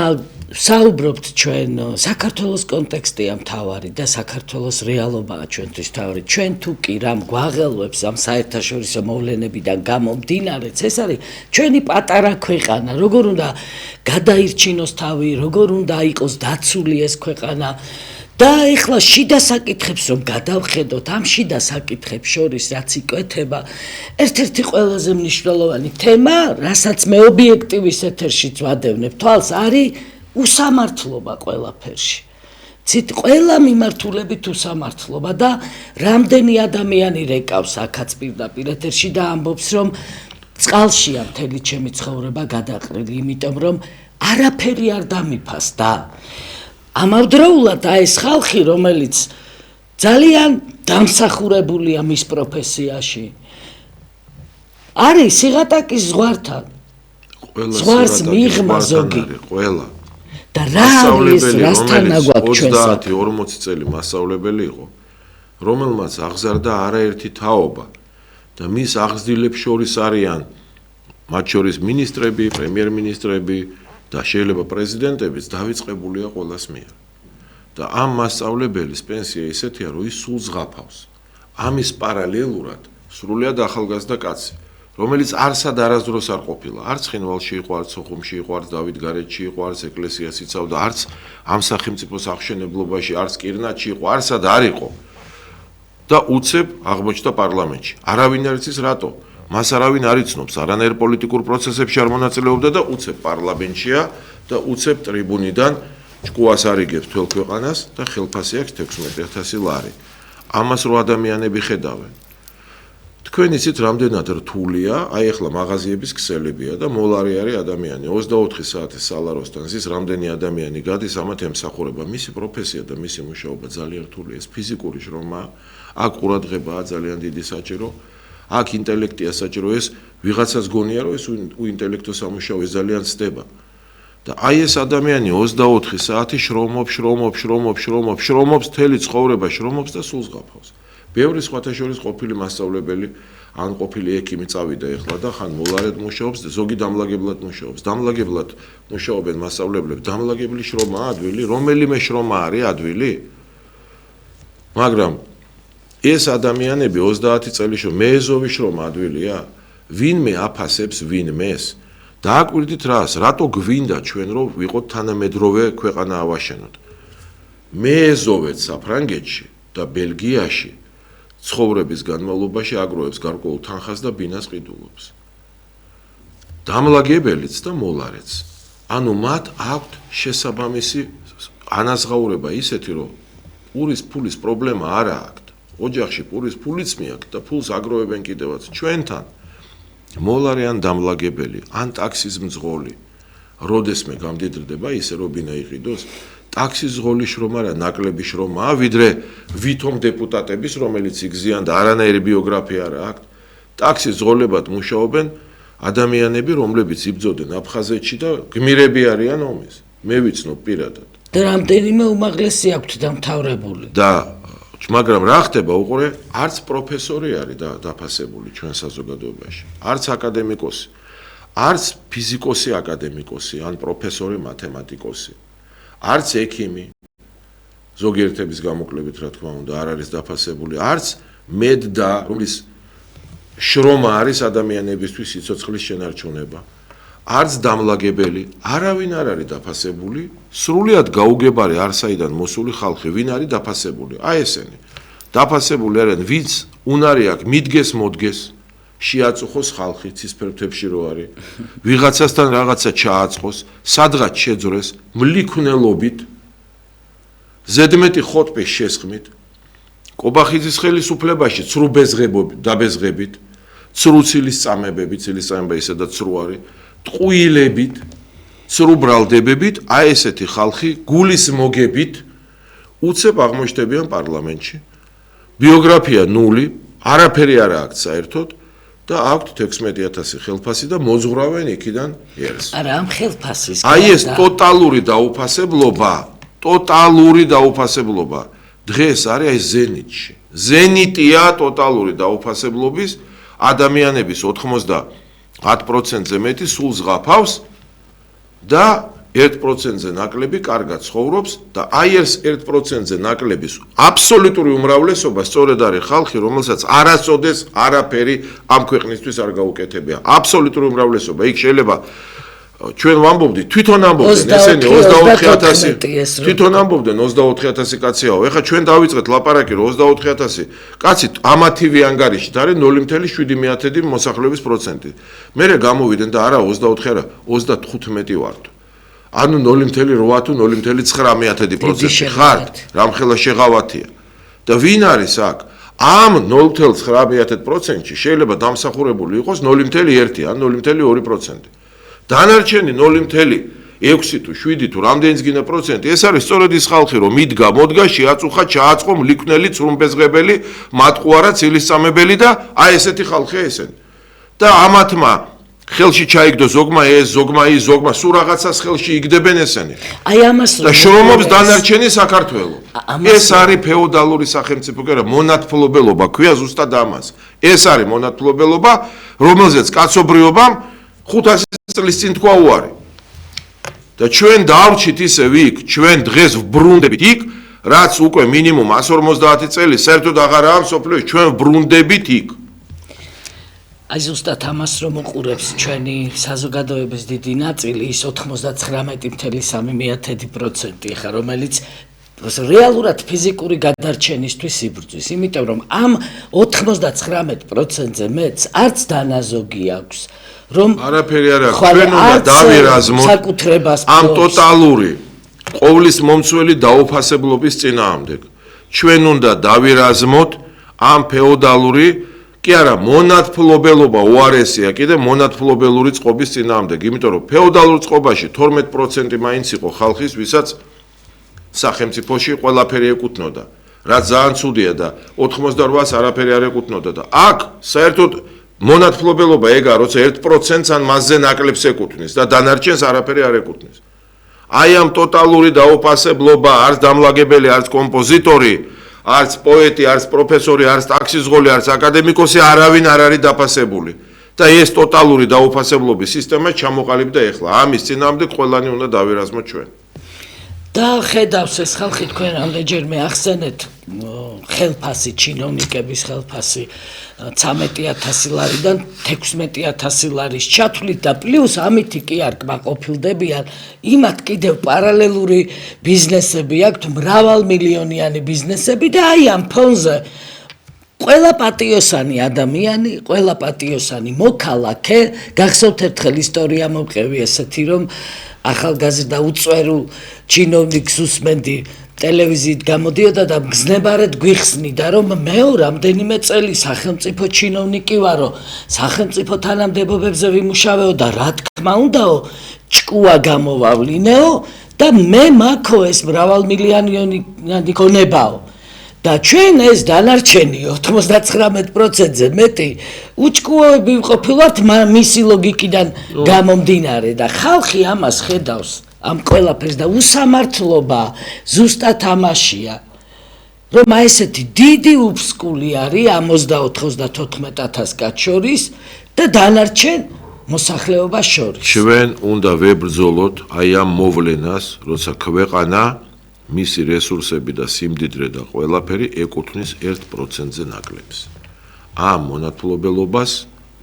საუბრობთ ჩვენ საქართველოს კონტექსტია მთავარი და საქართველოს რეალობაა ჩვენთვის მთავარი. ჩვენ თუ კი რამ გვაღელვებს ამ საერთაშორისო მოვლენებიდან გამომდინარეც, ეს არის ჩვენი პატარა ქვეყანა, როგორ უნდა გადაირჩინოს თავი, როგორ უნდა იყოს დაცული ეს ქვეყანა. და ეხლა შიდა საკითხებს რომ გადავხედოთ, ამ შიდა საკითხებს შორის რაც იკვეთება, ერთ-ერთი ყველაზე მნიშვნელოვანი თემა, რასაც მე ობიექტივის ეთერშიც ვადევნებ თვალს, არის უსამართლობა ყველაფერში. ცით ყველა მიმართულებით უსამართლობა და რამდენი ადამიანი რეკავს აქაც პირდაპირ ეთერში და ამბობს რომ წყალშია მთელი ჩემი ცხოვრება გადაყრილი, იმიტომ რომ არაფერი არ დამიფასდა. ამავდროულად ეს ხალხი, რომელიც ძალიან დამსახურებულია მის პროფესიაში, არის სიღატაკის ზღვართან. ზღვარს მიღმა ზოგი. ყველა. და რა არის რასთან აგვაქვს ჩვენს 30-40 წელი მასწავლებელი იყო, რომელმაც აღზარდა არაერთი თაობა და მის აღზრდილებს შორის არიან მათ შორის მინისტრები, პრემიერ-მინისტრები და შეიძლება პრეზიდენტებიც დავიწყებულია ყველას მიერ. და ამ მასწავლებელის პენსია ისეთია, რომ ის სულ ზღაფავს. ამის პარალელურად სრულიად ახალგაზრდა კაცი, რომელიც არსად არასდროს არ ყოფილა. არც ცხინვალში იყო, არც სოხუმში იყო, არც დავითგარეჯში იყო, არც ეკლესიას იცავდა, არც ამ სახელმწიფოს აღშენებლობაში, არც კირნატში იყო, არსად არ იყო. და უცებ აღმოჩნდა პარლამენტში. არავინ არ იცის რატო? მას არავინ არ იცნობს, არანაირ პოლიტიკურ პროცესებში არ მონაწილეობდა და უცებ პარლამენტშია და უცებ ტრიბუნიდან ჭკუას არიგებს თელ ქვეყანას და ხელფასი აქვს 16,000 ლარი. ამას რო ადამიანები ხედავენ. თქვენ იცით რამდენად რთულია, აი ახლა მაღაზიების ქსელებია და მოლარი არის ადამიანი. 24 საათის სალაროსთან ზის რამდენი ადამიანი გადის, ამათ ემსახურება. მისი პროფესია და მისი მუშაობა ძალიან რთულია. ეს ფიზიკური შრომაა, აქ ყურადღებაა ძალიან დიდი საჭირო. აქ ინტელექტია საჭირო, ეს ვიღაცას გონია, რომ ეს ინტელექტო სამუშაო ეს ძალიან ცდება. და აი ეს ადამიანი 24 საათი შრომობს, მთელი ცხოვრება შრომობს და სულ ზღაფავს. ბევრი სხვათა შორის ყოფილი მასწავლებელი, ან ყოფილი ექიმი წავიდა ეხლა და ხან მოლარედ მუშაობს, ზოგი დამლაგებლად მუშაობს. დამლაგებლად მუშაობენ მასწავლებლები, დამლაგებლის შრომაა ადვილი, რომელიმე შრომა არის ადვილი. მაგრამ ეს ადამიანები 30 წელი მეეზოვი შრომა ადვილია? ვინმე აფასებს ვინმეს? დააკვირდით რას, რატო გვინდა ჩვენ რომ ვიყოთ თანამედროვე ქვეყანა ავაშენოთ? მეეზოვეთ საფრანგეთში და ბელგიაში ცხოვრების განმავლობაში აგროვებს გარკვეულ თანხას და ბინას ყიდულობს. დამლაგებელიც და მოლარეც. ანუ მათ აქვთ შესაბამისი ანაზღაურება ისეთი, რომ პურის ფულის პრობლემა არ აქვთ. ოჯახში პურის ფულიც მიაქვთ და ფულს აგროვებენ კიდევაც. ჩვენთან მოლარე ან დამლაგებელი, ან ტაქსის მძღოლი, როდესმე გამდიდრდება ისე რომ ბინა იყიდოს, ტაქსის ზღოლის შრომა რა ნაკლები შრომაა, ვიდრე ვითომ დეპუტატების, რომელიც იგზიან და არანაირი ბიოგრაფია არ აქვს. ტაქსის ზღოლებად მუშაობენ ადამიანები, რომლებიც იბრძოდნენ აფხაზეთში და გმირები არიან ომის. მე ვიცნობ პირადად. და რამდენიმე უმაღლესი აქვთ დამთავრებული. და მაგრამ რა ხდება უყურე, არც პროფესორი არის დაფასებული ჩვენ საზოგადოებაში, არც აკადემიკოსი, არც ფიზიკოსი აკადემიკოსი, ან პროფესორი მათემატიკოსი, არც ექიმი, ზოგიერთების გამოკლებით რა თქმა უნდა, არ არის დაფასებული, არც მედდა, რომლის შრომა არის ადამიანებისთვის სიცოცხლის შენარჩუნება, არც დამლაგებელი, არავინ არ არის დაფასებული, სრულიად გაუგებარი არსაიდან მოსული ხალხი, ვინ არის დაფასებული? აი ესენი. დაფასებული არიან, ვინც უნარი აქვს, მიდგეს, მოდგეს, შეაწუხოს ხალხი ცისფერთებში რო არის, ვიღაცასთან რაღაცა ჩააწყოს, სადღაც შეძრეს, მლიქნელობით, ზედმეტი ხოტბის შესხმით, კობახიძის ხელისუფლებაში ცრუ დაბეზღებით, ცრუ ცილის წამებებით, ცილის წამება ისედაც ცრუ არის, ტყუილებით, ცრუ ბრალდებებით, აი ესეთი ხალხი გულის მოგებით უცებ აღმოჩნდებიან პარლამენტში. ბიოგრაფია ნული, არაფერი არ აქვს საერთოდ და აქვთ 16000 ხელფასი და მოძღვრავენ იქიდან ერს. არა, ამ ხელფასის. აი ეს ტოტალური დაუფასებლობა დღეს არის აი ზენიტში. ზენიტია ტოტალური დაუფასებლობის ადამიანების 90%-ზე მეტი სულ ზღაფავს და 1%-ზე ნაკლები კარგად ცხოვრობს და აი ეს 1%-ზე ნაკლების აბსოლუტური უმრავლესობა სწორედ არის ხალხი, რომელსაც არასოდეს არაფერი ამ ქვეყნისთვის არ გაუკეთებია. აბსოლუტური უმრავლესობა. იქ შეიძლება ჩვენ ვამბობდით, თვითონ ამბობდნენ ესენი 24000, თვითონ ამბობდნენ 24000 კაციაო. ეხლა ჩვენ დავიწყეთ ლაპარაკი, რომ 24000 კაცი ამათივე ანგარიშით არის 0.7 მოსახლეობის პროცენტი. მერე გამოვიდნენ და არა 24 არა, 35 ვართ. ანუ 0.8 თუ 0.9% ხართ, რამხელა შეღავათია. და ვინ არის აქ? ამ 0.9%-ში შეიძლება დამსახურებული იყოს 0.1 ან 0.2%. დანარჩენი 0.6 თუ 7 თუ რამდენიც გინდა პროცენტი, ეს არის სწორედ ის ხალხი, რომ მიდგა, მოდგა, შეაწუხა, ჩააწყო, მლიქნელი, ცრუმბეზღებელი, მატყუარა, ცილის-წამებელი და აი ესეთი ხალხია ესენი. და ამათმა ხელში ჩაიგდო ზოგმა ეს, ზოგმა ის, ზოგმა სულ რაღაცას ხელში იგდებენ ესენი. აი ამას და შრომობს დანარჩენი საქართველო. ეს არის ფეოდალური სახელმწიფო, კი არა, მონათფლობელობა, ქვია ზუსტად ამას. ეს არის მონათფლობელობა, რომელზეც კაცობრიობამ 500 წლის წინ თქვა უარი. და ჩვენ დავრჩით ისევ იქ, ჩვენ დღეს ვბრუნდებით იქ, რაც უკვე მინიმუმ 150 წელი საერთოდ აღარაა მსოფლიოში, ჩვენ ვბრუნდებით იქ. აი ზუსტად ამას რომ უყურებს ჩვენი საზოგადოების დიდი ნაწილი, ის 99.3%, ხა რომელიც რეალურად ფიზიკური გადარჩენისთვის იბრძვის, იმიტომ რომ ამ 99%-ზე მეც არც დანაზოგი აქვს, რომ არაფერი არ აქვს, ჩვენ უნდა დავირაზმოთ ამ ტოტალური ყოვლის მომცველი დაუფასებლობის წინააღმდეგ. ჩვენ უნდა დავირაზმოთ ამ ფეოდალური, კი არა, მონათფლობელობა უარესია კიდე მონათფლობელური წყობის წინააღმდეგ, იმიტომ რომ ფეოდალურ წყობაში 12% მაინც იყო ხალხის, ვისაც სახელმწიფოში ყველაფერი ეკუთვნოდა. რაც ძალიან ცუდია და 88-ს არაფერი არ ეკუთვნოდა და აქ საერთოდ მონათფლობელობა ეგა, როცა 1%-ს ან მასზე ნაკლებს ეკუთვნის და დანარჩენს არაფერი არ ეკუთვნის. აი ამ ტოტალური დაუფასებლობა, არც დამლაგებელი, არც კომპოზიტორი, არც პოეტი, არც პროფესორი, არც ტაქსიზღოლი, არც აკადემიკოსი არავინ არ არის დაფასებული. და ეს ტოტალური დაუფასებლობის სისტემა ჩამოყალიბდა ეხლა. ამის წინააღმდეგ ყველანი უნდა დავირაზმოთ ჩვენ. და ხედავს ეს ხალხი თქვენ რამდენჯერმე ახსენეთ ხელფასი, ჩინოვნიკების ხელფასი 13000 ლარიდან 16000 ლარის ჩათვლით და პლუს ამითი კი არ კმაყოფილდებიან, იმათ კიდევ პარალელური ბიზნესები აქვთ, მრავალმილიონიანი ბიზნესები და აი ამ ფონზე ყველა პატიოსანი ადამიანი, ყველა პატიოსანი მოქალაქე, გახსოვთ ერთხელ ისტორია მომყევი ესეთი, რომ ახალგაზრდა უწვერულ ჩინოვნიკს უსმენდი ტელევიზიით გამოდიოდა და მგზნებარად გვიხსნიდა, რომ მეო რამდენიმე წელი სახელმწიფო ჩინოვნიკი ვარო, სახელმწიფო თანამდებობებზე ვიმუშავეო და რა თქმა უნდაო, ჭკუა გამოვავლინეო და მე მაქო ეს მრავალმილიონიანი ქონებაო. და ჩვენ ეს დანარჩენი 99%-ზე მეტი უჭკუოები ვყოფილვართ მისი ლოგიკიდან გამომდინარე და ხალხი ამას ხედავს, ამ ყველაფერს და უსამართლობა ზუსტად ამაშია. რომ აი ესეთი დიდი უფსკული არის 24-34,000 კაცს შორის და დანარჩენ მოსახლეობას შორის. ჩვენ უნდა ვებრძოლოთ აი ამ მოვლენას, როცა ქვეყანა მისი რესურსები და სიმდიდრე და ყველაფერი ეკუთვნის 1%-ზე ნაკლებს. ამ მონათლობელობას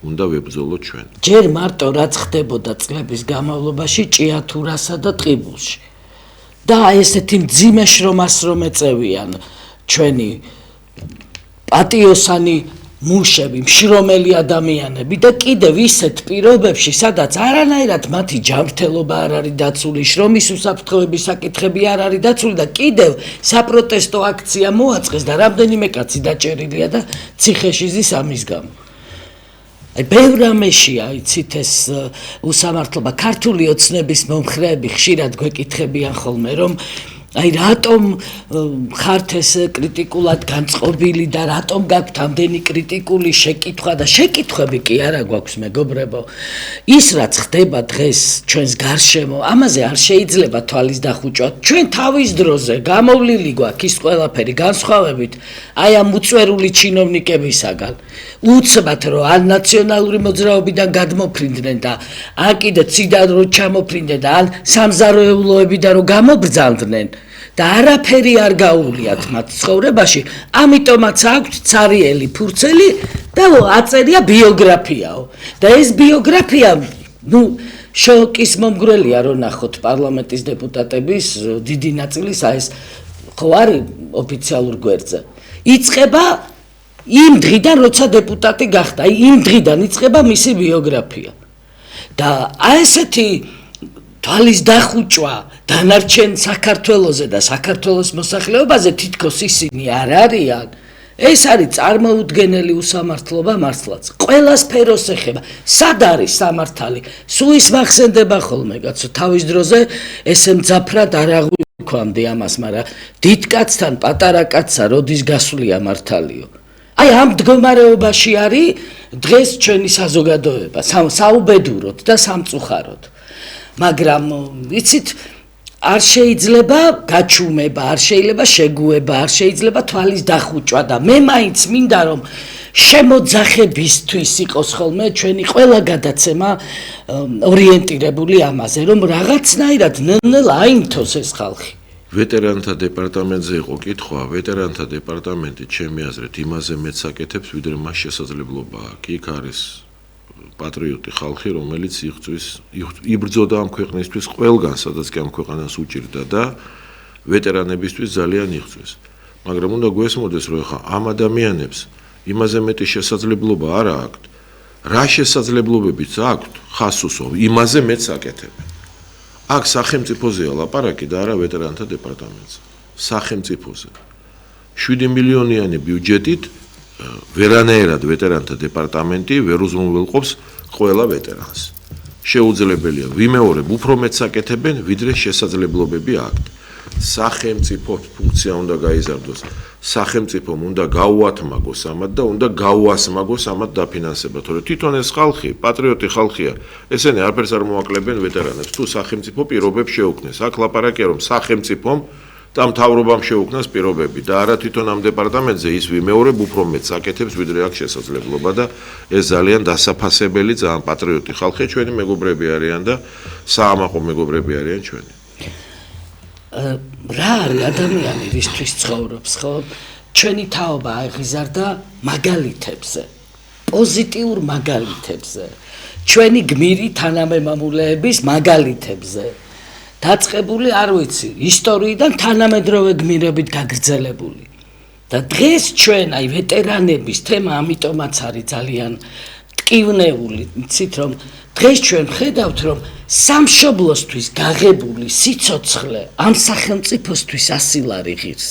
უნდა ვებრძოლოთ ჩვენ. ჯერ მარტო რაც ხდებოდა წლების განმავლობაში ჭიათურასა და ტყიბულში. და აი ესეთი მძიმე შრომას რომ ეწევიან ჩვენი პატიოსანი მუშები, მშრომელი ადამიანები და კიდევ ისეთ პირობებში, სადაც არანაირად მათი ჯანმრთელობა არ არის დაცული, შრომის უსაფრთხოების საკითხები არ არის დაცული და კიდევ საპროტესტო აქცია მოაწყეს და რამდენიმე კაცი დაჭერილია და ციხეში ზის ამის გამო. აი ბევრ რამეშია, იცით ეს უსამართლობა. ქართული ოცნების მომხრეები ხშირად გვეკითხებიან ხოლმე, რომ აი რატომ ხართ ეს კრიტიკულად განწყობილი და რატომ გაქვთ ამდენი კრიტიკული შეკითხვა და შეკითხვები კი არა გვაქვს მეგობრებო. ის რაც ხდება დღეს ჩვენს გარშემო, ამაზე არ შეიძლება თვალის დახუჭვა. ჩვენ თავის დროზე გამოვლილი გვაქვს ის ყველაფერი განსხვავებით აი ამ უწვერული ჩინოვნიკებისაგან. უცბად რომ ან ნაციონალური მოძრაობიდან გადმოფრინდნენ და ან კიდე ციდან რომ ჩამოფრინდნენ და ან სამზარეულოებიდან რომ გამობრძანდნენ და არაფერი არ გაუვლიათ მათ ცხოვრებაში, ამიტომაც აქვთ ცარიელი ფურცელი და აწერია ბიოგრაფიაო. და ეს ბიოგრაფია, შოკის მომგვრელია რომ ნახოთ პარლამენტის დეპუტატების დიდი ნაწილის ეს ხო არის ოფიციალურ გვერდზე. იწყება იმ დღიდან, როცა დეპუტატი გახდა, იმ დღიდან იწყება მისი ბიოგრაფია. და აი ესეთი თვალის დახუჭვა დანარჩენ საქართველოზე და საქართველოს მოსახლეობაზე თითქოს ისინი არ არიან. ეს არის წარმოუდგენელი უსამართლობა მართლაც. ყველა სფეროს ეხება. სად არის სამართალი? სუის მახსენდება ხოლმე კაცო, თავის დროზე ესე მძაფრად არ აღვიქვამდი ამას, მაგრამ დიდ კაცთან პატარა კაცსა როდის გასვლია მართალიო. აი ამ მდგომარეობაში არის დღეს ჩვენი საზოგადოება, საუბედუროდ და სამწუხაროდ. მაგრამ იცით, არ შეიძლება გაჩუმება, არ შეიძლება შეგუება, არ შეიძლება თვალის დახუჭვა და მე მაინც მინდა რომ შემოძახებისთვის იყოს ხოლმე ჩვენი ყველა გადაცემა ორიენტირებული ამაზე, რომ რაღაცნაირად ნელ-ნელა აიმთოს ეს ხალხი. ვეტერანთა დეპარტამენტზე იყო კითხვა, ვეტერანთა დეპარტამენტი ჩემი აზრით იმაზე მეც აკეთებს, ვიდრე მას შესაძლებლობა აქვს. იქ არის პატრიოტი ხალხი, რომელიც იბრძოდა ამ ქვეყნისთვის ყველგან, სადაც კი ამ ქვეყანას უჭირდა და ვეტერანებისთვის ძალიან იღწვის. მაგრამ უნდა გვესმოდეს, რომ ხა ამ ადამიანებს იმაზე მეტი შესაძლებლობა არ აქვთ. რა შესაძლებლობებიც აქვთ, ხასუსო, იმაზე მეც აკეთებენ. აქ სახელმწიფოზეა ლაპარაკი და არა ვეტერანთა დეპარტამენტზე. სახელმწიფოზე. 7 მილიონიანი ბიუჯეტით ვერანაირად ვეტერანთა დეპარტამენტი ვერ უზრუნველყოფს ყველა ვეტერანს. შეუძლებელია ვიმეორებ, უფრო მეტს აკეთებენ, ვიდრე შესაძლებლობები აქვთ. სახელმწიფოს ფუნქცია უნდა გაიზარდოს. სახელმწიფომ უნდა გაუათმაგოს ამათ და უნდა გაუასმაგოს ამათ დაფინანსება, თორე თვითონ ეს ხალხი, პატრიოტი ხალხია, ესენი არაფერს არ მოაკლებენ ვეტერანებს. თუ სახელმწიფო პირობებს შეუქმნეს, აქ ლაპარაკია რომ სახელმწიფომ და მთავრობამ შეუქმნას პირობები და არა თვითონ ამ დეპარტამენტზე ის ვიმეორებ უფრო მეტს აკეთებს, ვიდრე აქ შესაძლებლობა და ეს ძალიან დასაფასებელი, ძალიან პატრიოტი ხალხია, ჩვენი მეგობრები არიან და საამაყო მეგობრები არიან ჩვენი. რა არის ადამიანი რისთვის ცხოვრობს, ხო? ჩვენი თაობა აღიზარდა მაგალითებზე, პოზიტიურ მაგალითებზე, ჩვენი გმირი თანამემამულეების მაგალითებზე. დაწყებული არ ვიცი, ისტორიიდან თანამედროვე გმირებით გაგრძელებული. და დღეს ჩვენ აი ვეტერანების თემა ამიტომაც არის ძალიან ტკივნეული, იცით რომ დღეს ჩვენ ხედავთ რომ სამშობლოსთვის გაღებული სიცოცხლე ამ სახელმწიფოსთვის ასილარი ღირს.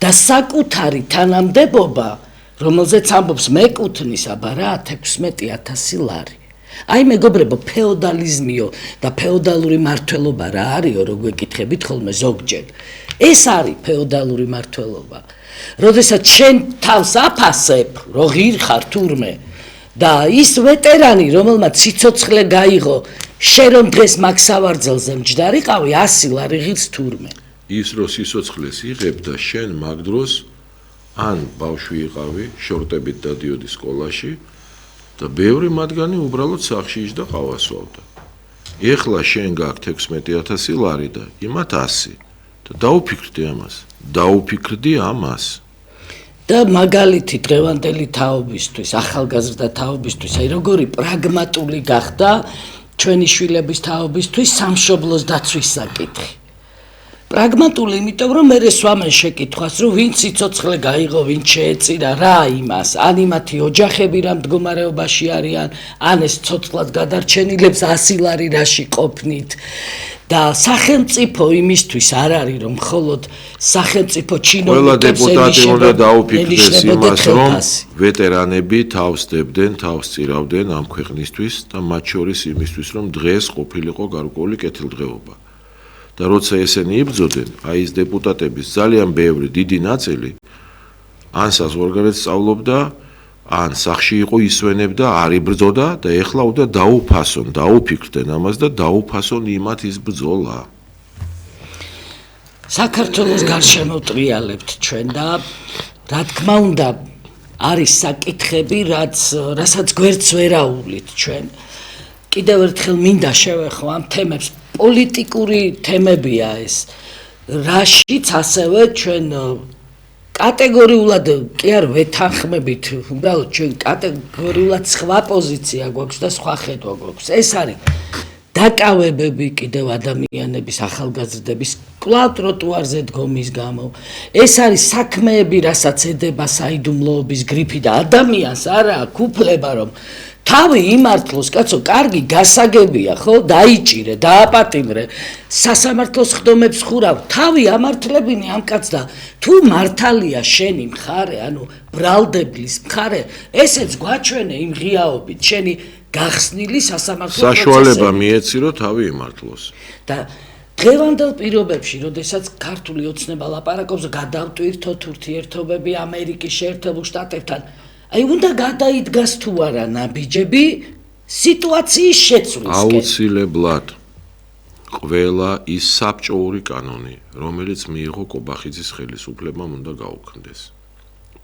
და საკუთარი თანამდებობა, რომელზეც ამბობს მეკუთვნის აბა რა 16,000 ლარი. აი მეგობრებო, ფეოდალიზმიო და ფეოდალური მართლობა რა არისო, რო გვეკითხებით ხოლმე ზოგჯერ. ეს არის ფეოდალური მართლობა. როდესაც შენ თავს აფასებ, რო ღირ ხარ თურმე და ის ვეტერანი, რომელმაც სიცოცხლე გაიღო, შენ რომ დღეს მაგ სავარძელზე მჯდარიყავი 100 ლარი ღირს თურმე. ის რო სიცოცხლეს იღებ და შენ მაგ დროს ან ბავშვი იყავი, შორტებით დადიოდი სკოლაში და ბევრი მათგანი უბრალოდ სახლში იჯდა ყავასვავდა. ეხლა შენ გაქვთ 16,000 ლარი და იმათ 100 და დაუფიქრდი ამას. დაუფიქრდი ამას. და მაგალითი დღევანდელი თაობისთვის, ახალგაზრდა თაობისთვის, აი როგორი პრაგმატული გახდა ჩვენი შვილების თაობისთვის სამშობლოს დაცვის საკითხი. პრაგმატული, იმიტომ რომ მე სვამენ შეკითხვას, რომ ვინ სიცოცხლე გაიღო, ვინ შეეწირა რა იმას, ან იმათი ოჯახები რა მდგომარეობაში არიან, ან ეს ცოცხლად გადარჩენილებს 100 ლარი რაში ყოფნით. და სახელმწიფო იმისთვის არ არის, რომ მხოლოდ სახელმწიფო ჩინოვნიკებს დეპუტატი უნდა დაუფიქრდეს იმას, რომ ვეტერანები თავს დებდნენ, თავს წირავდნენ ამ ქვეყნისთვის და მათ შორის იმისთვის, რომ დღეს ყოფილიყო გარკვეული კეთილდღეობა. და როცა ესენი იბრძოდნენ, აი ეს დეპუტატების ძალიან ბევრი დიდი ნაწილი ან საზღვარგარეთ სწავლობდა, ან სახში იყო ისვენებდა, არ იბრძოდა და ეხლა უნდა დაუფასონ, დაუფიქრდნენ ამას და დაუფასონ იმათ ის ბრძოლა. საქართველოს გარშემო ტრიალებთ ჩვენ და რა თქმა უნდა არის საკითხები, რასაც გვერდს ვერ აუვლით ჩვენ. კიდევ ერთხელ მინდა შევეხო ამ თემებს, პოლიტიკური თემებია ეს, რაშიც ასევე ჩვენ კატეგორიულად კი არ ვეთანხმებით, უბრალოდ ჩვენ კატეგორიულად სხვა პოზიცია გვაქვს და სხვა ხედვა გვაქვს. ეს არის დაკავებები კიდევ ადამიანების, ახალგაზრდების კვლავ ტროტუარზე დგომის გამო. ეს არის საქმეები, რასაც ედება საიდუმლოების გრიფი და ადამიანს არა აქვს უფლება, რომ თავი იმართლოს, კაცო, კარგი გასაგებია, ხო? დაიჭირე, დააპატიმრე, სასამართლოს ხდომებს ხურავ, თავი ამართლებინე ამ კაცს და თუ მართალია შენი მხარე, ანუ ბრალდებლის მხარე, ესეც გვაჩვენე იმ ღიაობით, შენი გახსნილი სასამართლო პროცესები. საშუალება მიეცი, რომ თავი იმართლოს. და დღევანდელ პირობებში, როდესაც ქართული ოცნება ლაპარაკობს, გადავტვირთოთ ურთიერთობები ამერიკის შეერთებულ შტატებთან, აი უნდა გადაიდგას თუ არა ნაბიჯები სიტუაციის შეცვლისკენ. აუცილებლად ყველა ის საბჭოური კანონი, რომელიც მიიღო კობახიძის ხელისუფლებამ, უნდა გაუქმდეს.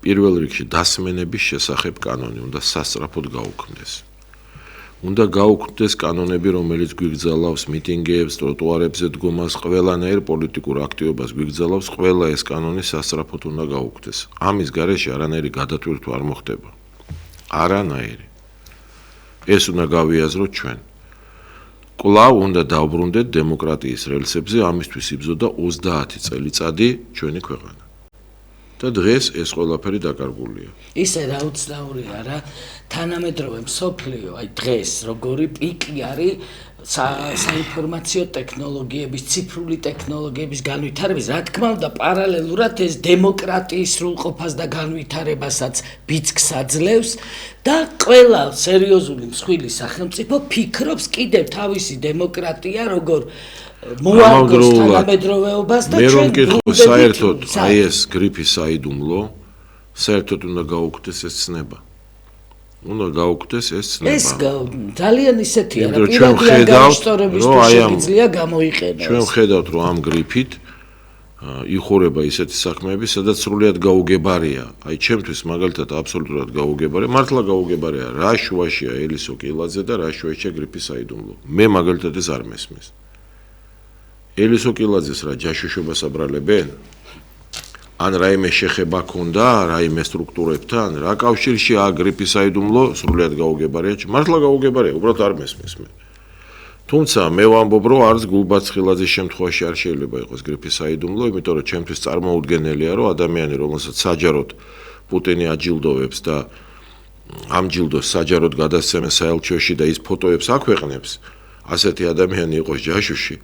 პირველ რიგში დასმენების შესახებ კანონი უნდა სასწრაფოდ გაუქმდეს. უნდა გაუქმდეს კანონები, რომელიც გვიგზავნავს მიტინგებს, ტროტუარებზე დგომას, ყველანაირ პოლიტიკურ აქტივობას გვიგზავნავს, ყველა ეს კანონი სასწრაფოდ უნდა გაუქმდეს. ამის გარეშე არანაირი გადატვირთვა არ მოხდება. არანაირი. ეს უნდა გავიაზროთ ჩვენ. კვლავ უნდა დავბრუნდეთ დემოკრატიის რელსებზე, ამისთვის იბრძოდა 30 წელიწადი ჩვენი ქვეყანა. და დღეს ეს ყველაფერი დაკარგულია. ისე რა უცნაურია რა, თანამედროვე მსოფლიო, აი დღეს როგორი პიკი არის საინფორმაციო ტექნოლოგიების, ციფრული ტექნოლოგიების განვითარების, რა თქმა უნდა, პარალელურად ეს დემოკრატიის სრულყოფას და განვითარებასაც ბიძგს აძლევს და ყველა სერიოზული მსხვილი სახელმწიფო ფიქრობს კიდევ თავისი დემოკრატია როგორ მოარგოს თანამედროვეობას და ჩვენ ვკითხო საერთოდ აი ეს გრიფი საიდუმლო საერთოდ უნდა გაუქმდეს ეს ცნება. უნდა გაუქმდეს ეს ცნება. ეს ძალიან ისეთია რა პირადად განშტოებისთვის შეიძლება გამოიყენოს. ჩვენ ვხედავთ რომ ამ გრიფით იხურება ისეთი საქმეები, სადაც სრულიად გაუგებარია. აი ჩემთვის მაგალითად აბსოლუტურად გაუგებარია, მართლა გაუგებარია რა შუაშია ელისო კილაძე და რა შუაშია გრიფი საიდუმლო. მე მაგალითად ეს არ მესმის. ელისო კილაძეს რა ჯაშუშობას აბრალებენ? ან რაიმე შეხება ქონდა რაიმე სტრუქტურებთან? რა კავშირში აგრიფი საიდუმლო სრულიად გაუგებარია? მართლა გაუგებარია, უბრალოდ არ მესმის მე. თუმცა მე ვამბობ, რომ არც გულბაცხილაძის შემთხვევაში არ შეიძლება იყოს გრიფი საიდუმლო, იმიტომ რომ ჩემთვის წარმოუდგენელია, რომ ადამიანი, რომელსაც საჯაროდ პუტინი აჯილდოვებს და ამ ჯილდოს საჯაროდ გადასცემენ საელჩოში და ის ფოტოებს აქვეყნებს, ასეთი ადამიანი იყოს ჯაშუში,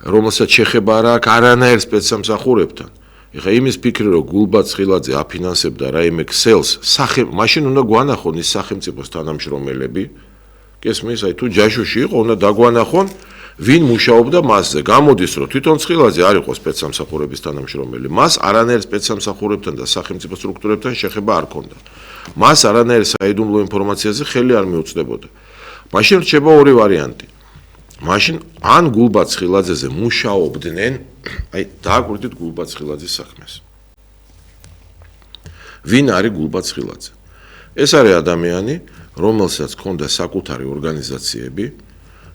რომელსაც შეხება არ აქვს არანაირ სპეცსამსახურებთან. ეხა იმის ფიქრი რომ გულბაცხილაძე აფინანსებდა რაიმე ქსელს, მაშინ უნდა გვანახონ ის სახელმწიფოს თანამშრომელები, გესმის, აი თუ ჯაშუში იყო, უნდა დაგვანახონ, ვინ მუშაობდა მასზე. გამოდის რომ თვითონ ცხილაძე არ იყო სპეცსამსახურების თანამშრომელი, მას არანაირ სპეცსამსახურებთან და სახელმწიფო სტრუქტურებთან შეხება არ ჰქონდა. მას არანაირ საიდუმლო ინფორმაციაზე ხელი არ მიუწვდებოდა. მაშინ რჩება ორი ვარიანტი. მაშინ ან გულბად ცხილაძეზე მუშაობდნენ, აი დააკვირდით გულბად ცხილაძის საქმეს. ვინ არის გულბად ცხილაძე? ეს არის ადამიანი, რომელსაც ჰქონდა საკუთარი ორგანიზაციები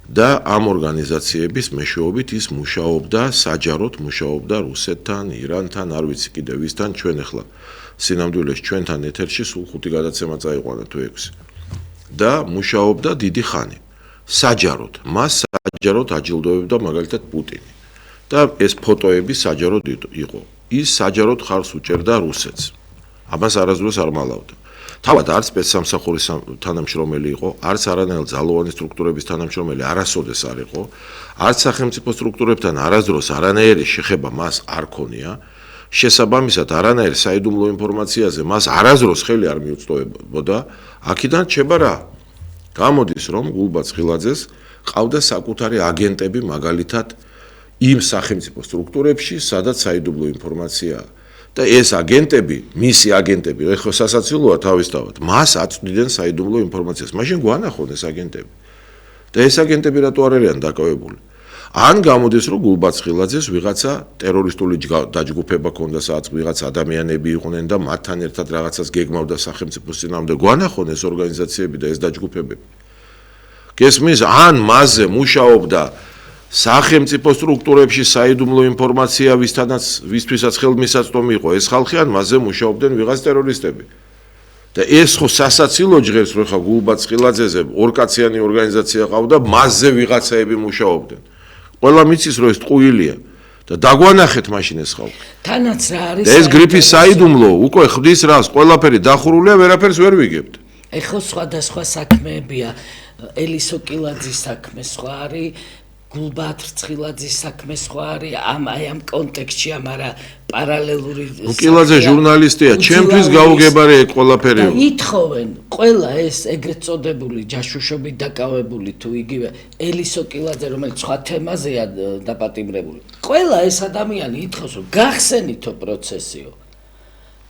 და ამ ორგანიზაციების მეშვეობით ის მუშაობდა, საჯაროდ მუშაობდა რუსეთთან, ირანთან, არ ვიცი კიდევ ვისთან, ჩვენ ახლა სინამდვილეში ჩვენთან ეთერში სულ 5 გადაცემა წაიყვანა თუ 6. და მუშაობდა დიდი ხანი. საჯაროდ, მას საჯაროდ აჯილდოებდა მაგალითად პუტინი. და ეს ფოტოები საჯაროდ იყო. ის საჯაროდ ხარს უჭერდა რუსეთს. ამას არასდროს არ მალავდა. თავად არც სპეცსამსახურის თანამშრომელი იყო, არც არანაირ ძალოვანი სტრუქტურების თანამშრომელი არასოდეს არ იყო, არც სახელმწიფო სტრუქტურებთან არასდროს არანაირი შეხება მას არ ქონია. შესაბამისად, არანაირ საიდუმლო ინფორმაციაზე მას არასდროს ხელი არ მიუწვევებოდა. აქედან რჩება რა? გამოდის, რომ გულბად ცხილაძეს ყავდა საკუთარი აგენტები, მაგალითად, იმ სახელმწიფო სტრუქტურებში, სადაც საიდუმლო ინფორმაციაა. და ეს აგენტები, მისი აგენტები, ეხლა სასაცილოა თავისთავად, მას აწვდიდნენ საიდუმლო ინფორმაციას. მაშინ გვანახონ ეს აგენტები. და ეს აგენტები რატო არ არიან დაკავებული? ან გამოდის, რომ გულბად ცხილაძეს ვიღაცა ტერორისტული დაჯგუფება ჰქონდა, სადაც ვიღაცა ადამიანები იყვნენ და მათთან ერთად რაღაცას გეგმავდა სახელმწიფოს წინააღმდეგ. გვანახონ ეს ორგანიზაციები და ეს დაჯგუფებები. გესმის, ან მასზე მუშაობდა სახელმწიფო სტრუქტურებში საიდუმლო ინფორმაცია, ვისთვისაც ხელმისაწვდომი იყო ეს ხალხი, ან მასზე მუშაობდნენ ვიღაც ტერორისტები. და ეს ხო სასაცილო ჟღერს, რომ ხა გულბად ცხილაძეზე ორკაციანი ორგანიზაცია ყავდა, მასზე ვიღაცაები მუშაობდნენ. ყველა მიცის, რომ ეს ტყუილია და დაგვანახეთ მაშინ ეს ხალხი. თანაც რა არის? და ეს გრიფის საიდუმლო უკვე ხდის რას, ყველაფერი დახურულია, ვერაფერს ვერ ვიგებთ. ეხლა სხვადასხვა საქმეებია. ელისო კილაძის საქმე სხვა არის, გულბად ცხილაძის საქმე სხვა არის, აი ამ კონტექსტში, მაგრამ პარალელური კილაძე ჟურნალისტია, ჩემთვის გაუგებარი ეგ ყველაფერი. და ითხოვენ ყველა ეს ეგრეთ წოდებული ჯაშუშობით დაკავებული თუ იგივე ელისო კილაძე, რომელიც სხვა თემაზეა დაპატიმრებული. ყველა ეს ადამიანი ითხოვს, რომ გახსენითო პროცესიო.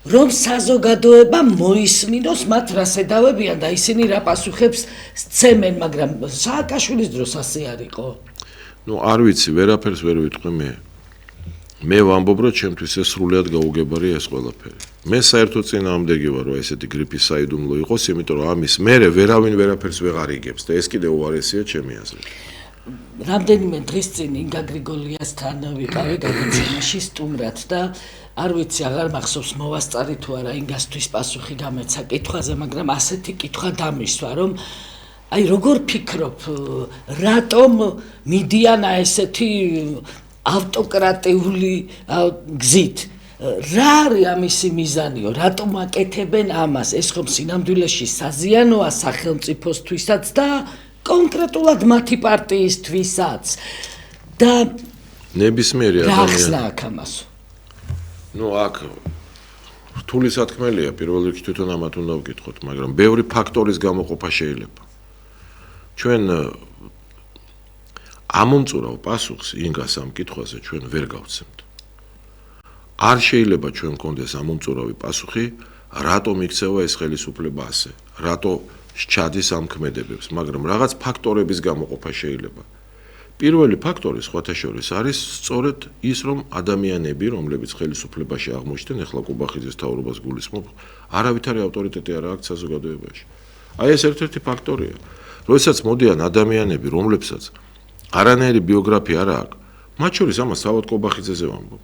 რომ საზოგადოება მოისმინოს მათ რას ედავებიან და ისინი რა პასუხებს სცემენ, მაგრამ სააკაშვილის დროს ასე არ იყო. არ ვიცი, ვერაფერს ვერ ვიტყვი მე. მე ვამბობ, რომ ჩემთვის ეს სრულად გაუგებარია ეს ყველაფერი. მე საერთოდ წინააღმდეგი ვარ, რომ ესეთი გრიფის საიდუმლო იყოს, იმიტომ რომ ამის მერე ვერავინ ვერაფერს ვეღარ იგებს და ეს კიდევ უარესია ჩემი აზრით. რამდენიმე დღის წინ ინგა გრიგოლიასთან ვიყავი გადაცემაში სტუმრად და არ ვიცი, აღარ მახსოვს მოვასწარი თუ არა ინგასთვის პასუხი გამეცა კითხვაზე, მაგრამ ასეთი კითხვა დამისვა, რომ აი როგორ ფიქრობ, რატომ მიდიან ესეთი ავტოკრატიული გზით? რა არის ამისი მიზანიო? რატომ აკეთებენ ამას? ეს ხომ სინამდვილეში საზიანოა სახელმწიფოსთვისაც და კონკრეტულად მათი პარტიისთვისაც. და ნებისმიერი ადამიანი. რა ახსნა აქ ამას? აქ რთული სათქმელია, პირველ რიგში თვითონ ამათ უნდა ვკითხოთ, მაგრამ ბევრი ფაქტორის გამოყოფა შეიძლება. ჩვენ ამომწურავ პასუხს ინგას ამ კითხვაზე ჩვენ ვერ გავცემთ. არ შეიძლება ჩვენ გქონდეს ამომწურავი პასუხი, რატომ იქცევა ეს ხელისუფლება ასე, რატო სჩადის ამ ქმედებებს, მაგრამ რაღაც ფაქტორების გამოყოფა შეიძლება. პირველი ფაქტორი სხვათა შორის არის სწორედ ის, რომ ადამიანები, რომლებიც ხელისუფლებაში აღმოჩნდნენ, ახლა კუბახიძის თავრობას გულისხმობ, არავითარი ავტორიტეტი არ აქვს საზოგადოებაში. აი ეს ერთ-ერთი ფაქტორია. როდესაც მოდიან ადამიანები, რომლებსაც არანაირი ბიოგრაფია არ აქვს, მათ შორის ამას თავად კუბახიძეზე ვამბობ.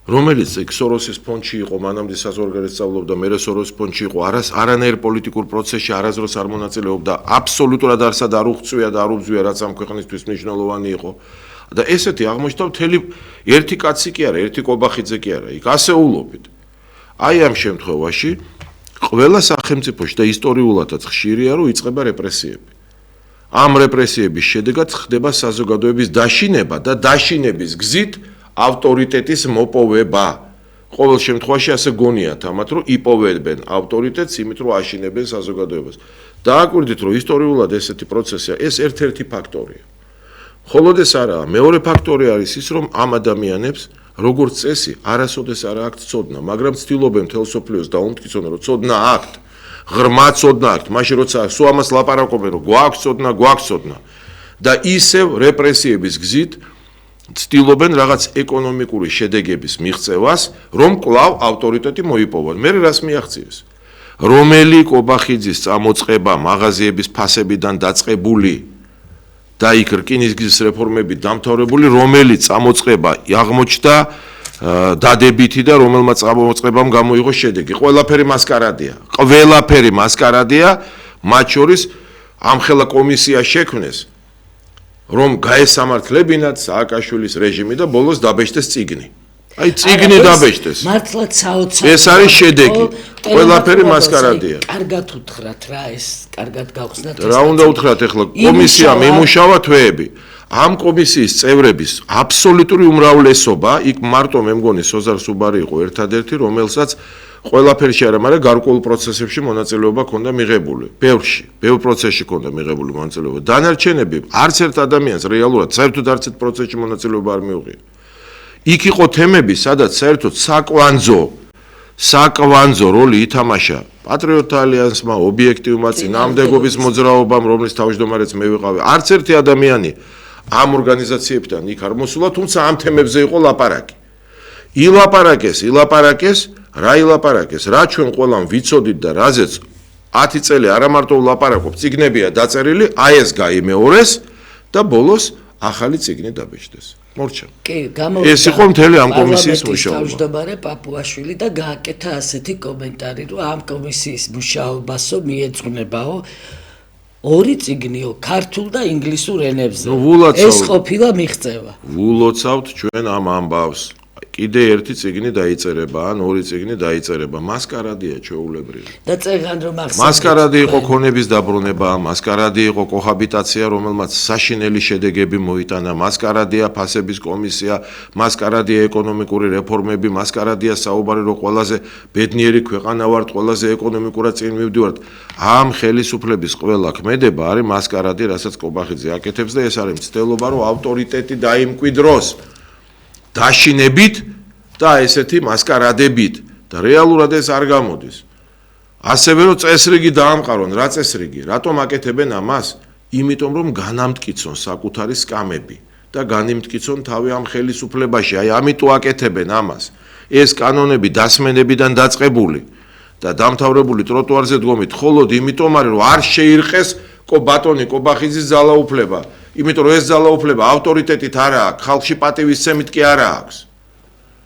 რომელიც სოროსის ფონდში იყო, მანამდე საზღვარგარეთ სწავლობდა, მერე სოროსის ფონდში იყო, არანაირ პოლიტიკურ პროცესში არასდროს არ მონაწილეობდა, აბსოლუტურად არსად არ უღწვია და არ უბძვია, რაც ამ ქვეყნისთვის მნიშვნელოვანი იყო. და ესეთი აღმოჩნდა მთელი ერთი კაცი კი არა, ერთი კობახიძე კი არა, იქ ასეულობით. აი ამ შემთხვევაში ყველა სახელმწიფოში და ისტორიულადაც ხშირია, რომ იწყება რეპრესიები. ამ რეპრესიების შედეგად ხდება საზოგადოების დაშინება და დაშინების გზით ავტორიტეტის მოპოვება. ყოველ შემთხვევაში ასე გონიათ ამათ, რომ იპოვებენ ავტორიტეტს, იმით რომ აშინებენ საზოგადოებას. დააკვირდით, რომ ისტორიულად ესეთი პროცესია, ეს ერთ-ერთი ფაქტორია. მხოლოდ ეს არაა, მეორე ფაქტორი არის ის, რომ ამ ადამიანებს როგორც წესი არასოდეს არ აქვთ ცოდნა, მაგრამ ცდილობენ მთელ სოფლიოს დაუმტკიცონ, რომ ცოდნა აქვთ, ღრმა ცოდნა აქვთ, მაშინ როცა სულ ამას ლაპარაკობენ, რომ გვაქვს ცოდნა, და ისევ რეპრესიების გზით ცდილობენ რაღაც ეკონომიკური შედეგების მიღწევას, რომ კვლავ ავტორიტეტი მოიპოვონ. მე რას მიაღწიეს? რომელი კობახიძის წამოწყება მაღაზიების ფასებიდან დაწყებული და იქ რკინიგზის რეფორმები დამთავრებული, რომელი წამოწყება აღმოჩნდა დადებითი და რომელმაც წამოწყებამ გამოიღო შედეგი. ყველაფერი მასკარადია. ყველაფერი მასკარადია, მათ შორის ამხელა კომისია შექმნეს, რომ გაესამართლებინათ სააკაშვილის რეჟიმი და ბოლოს დაბეჭდეს წიგნი. აი წიგნი დაბეჭდეს. მართლაც საოცარი. ეს არის შედეგი. ყველაფერი მასკარადია. კარგად უთხრათ რა ეს, კარგად გავხსნათ. რა უნდა უთხრათ ახლა კომისიამ იმუშავა თვეები. ამ კომისიის წევრების აბსოლუტური უმრავლესობა, იქ მარტო მე მგონი სოზარ სუბარი იყო ერთადერთი, რომელსაც ყველაფერში არა, მაგრამ გარკვეულ პროცესებში მონაწილეობა ჰქონდა მიღებული. ბევრ პროცესში ჰქონდა მიღებული მონაწილეობა. დანარჩენები არც ერთ ადამიანს რეალურად საერთოდ არც ერთ პროცესში მონაწილეობა არ მიუღია. იქ იყო თემები, სადაც საერთოდ საკვანძო როლი ითამაშა პატრიოტთა ალიანსმა, ობიექტივმა წინააღმდეგობის მოძრაობამ, რომლის თავმჯდომარეც მე ვიყავი. არც ერთი ადამიანი ამ ორგანიზაციებთან იქ არ მოსულა, თუმცა ამ თემებზე იყო ლაპარაკი. ილაპარაკეს, რა ილაპარაკეს, რა ჩვენ ყველამ ვიცოდით და რაზეც 10 წელი არა მარტო ვლაპარაკობ, წიგნებია დაწერილი, აი ეს გაიმეორეს და ბოლოს ახალი წიგნი დაბეჭდეს. მორჩა. კი, გამოვიდა. ეს იყო მთელი ამ კომისიის მუშაობა. თავმჯდომარე პაპუაშვილი და გააკეთა ასეთი კომენტარი, რომ ამ კომისიის მუშაობასო მიეძღვნებაო ორი წიგნიო, ქართულ და ინგლისურ ენებზე. ეს ყოფილა მიღწევა. ვულოცავთ ჩვენ ამ ამბავს. კიდე ერთი წიგნი დაიწერება, ან ორი წიგნი დაიწერება. მასკარადია ჩვეულებრივი. და წერან რომ ახსენეთ. მასკარადი იყო ქონების დაბრუნება, მასკარადი იყო კოჰაბიტაცია, რომელმაც საშინელი შედეგები მოიტანა, მასკარადია ფასების კომისია, მასკარადია ეკონომიკური რეფორმები, მასკარადია საუბარი რომ ყველაზე ბედნიერი ქვეყანა ვართ, ყველაზე ეკონომიკურად წინ მივდივართ. ამ ხელისუფლების ყველა ქმედება არის მასკარადი, რასაც კობახიძე აკეთებს და ეს არის მცდელობა, რომ ავტორიტეტი დაიმკვიდროს. დაშინებით და ესეთი მასკარადებით და რეალურად ეს არ გამოდის. ასევე რომ წესრიგი დაამყარონ, რა წესრიგი? რატომ აკეთებენ ამას? იმიტომ რომ განამტკიცონ საკუთარი სკამები და განიმტკიცონ თავი ამ ხელისუფლებაში. აი ამიტომ აკეთებენ ამას. ეს კანონები დასმენებიდან დაწყებული და დამთავრებული ტროტუარზე დგომით მხოლოდ იმიტომ არის რომ არ შეირყეს ბატონი კობახიძის ძალაუფლება. იმიტომ რომ ეს ძალაუფლება ავტორიტეტით არა აქვს, ხალხში პატივისცემით კი არა აქვს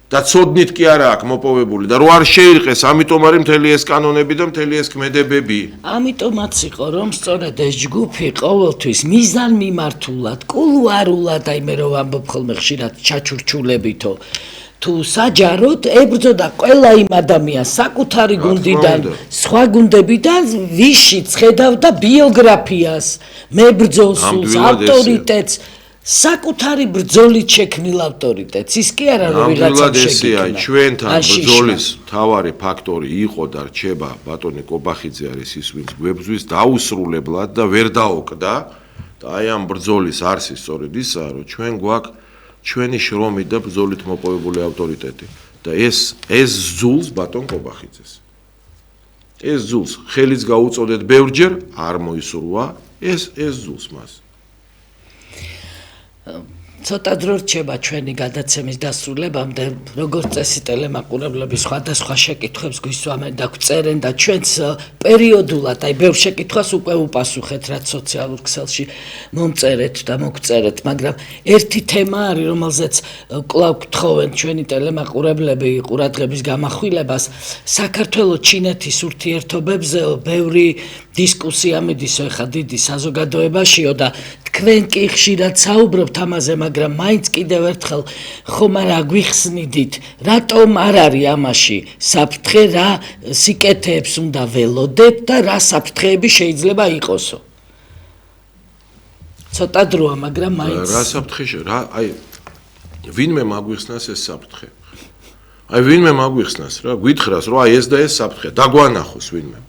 და ცოდნით კი არა აქვს მოპოვებული და რო არ შეირყეს, ამიტომ არის მთელი ეს კანონები და მთელი ეს ქმედებები. ამიტომაც იყო რომ სწორედ ეს ჯგუფი ყოველთვის მიზანმიმართულად, კულუარულად, აი მე რომ ამბობ ხოლმე ხშირად ჩაჩურჩულებითო თუ საჯაროდ ებრძოდა ყველა იმ ადამიანს საკუთარი გუნდიდან, სხვა გუნდებიდან, ვიშიც ხედავდა ბიოგრაფიას, მებრძოლს, ავტორიტეტს, საკუთარი ბრძოლით შექმნილ ავტორიტეტს. ის კი არა რომ ვიღაცამ შეგიქმნა. ჩვენთან ბრძოლის მთავარი ფაქტორი იყო და რჩება ბატონი კობახიძე არის ის, ვინც გვებრძვის დაუსრულებლად და ვერ დაოკდა და აი ამ ბრძოლის არსი სწორედ ისაა, რომ ჩვენ გვაქვს ჩვენი შრომით და ბრძოლით მოპოვებული ავტორიტეტი და ეს ზულს ბატონ კობახიძეს. ეს ზულს ხელიც გაუწოდეთ ბევრჯერ, არ მოისურვა ეს ზულს მას. ცოტა დრო რჩება ჩვენი გადაცემის დასრულებამდე, როგორც წესი ტელემაყურებლები სხვადასხვა შეკითხვებს გვისვამენ და გვწერენ და ჩვენც პერიოდულად, აი ბევრ შეკითხვას უკვე უპასუხეთ, რაც სოციალურ ქსელში მომწერეთ და მოგწერეთ, მაგრამ ერთი თემა არის, რომელზეც კვლავ გთხოვენ ჩვენი ტელემაყურებლები ყურადღების გამახვილებას, საქართველო-ჩინეთის ურთიერთობებზე ბევრი დისკუსია მიდისო ეხა დიდი საზოგადოებაშიო და თქვენ კი ხშირად საუბრობთ ამაზე, მაგრამ მაინც კიდევ ერთხელ ხომ არა გვიხსნიდით, რატომ არ არის ამაში საფრთხე, რა სიკეთეებს უნდა ველოდეთ და რა საფრთხეები შეიძლება იყოსო. ცოტა დროა, მაგრამ მაინც რა საფრთხე აი ვინმე მაგვიხსნას ეს საფრთხე. აი ვინმე მაგვიხსნას რა, გვითხრას რომ აი ეს და ეს საფრთხე, დაგვანახოს ვინმე.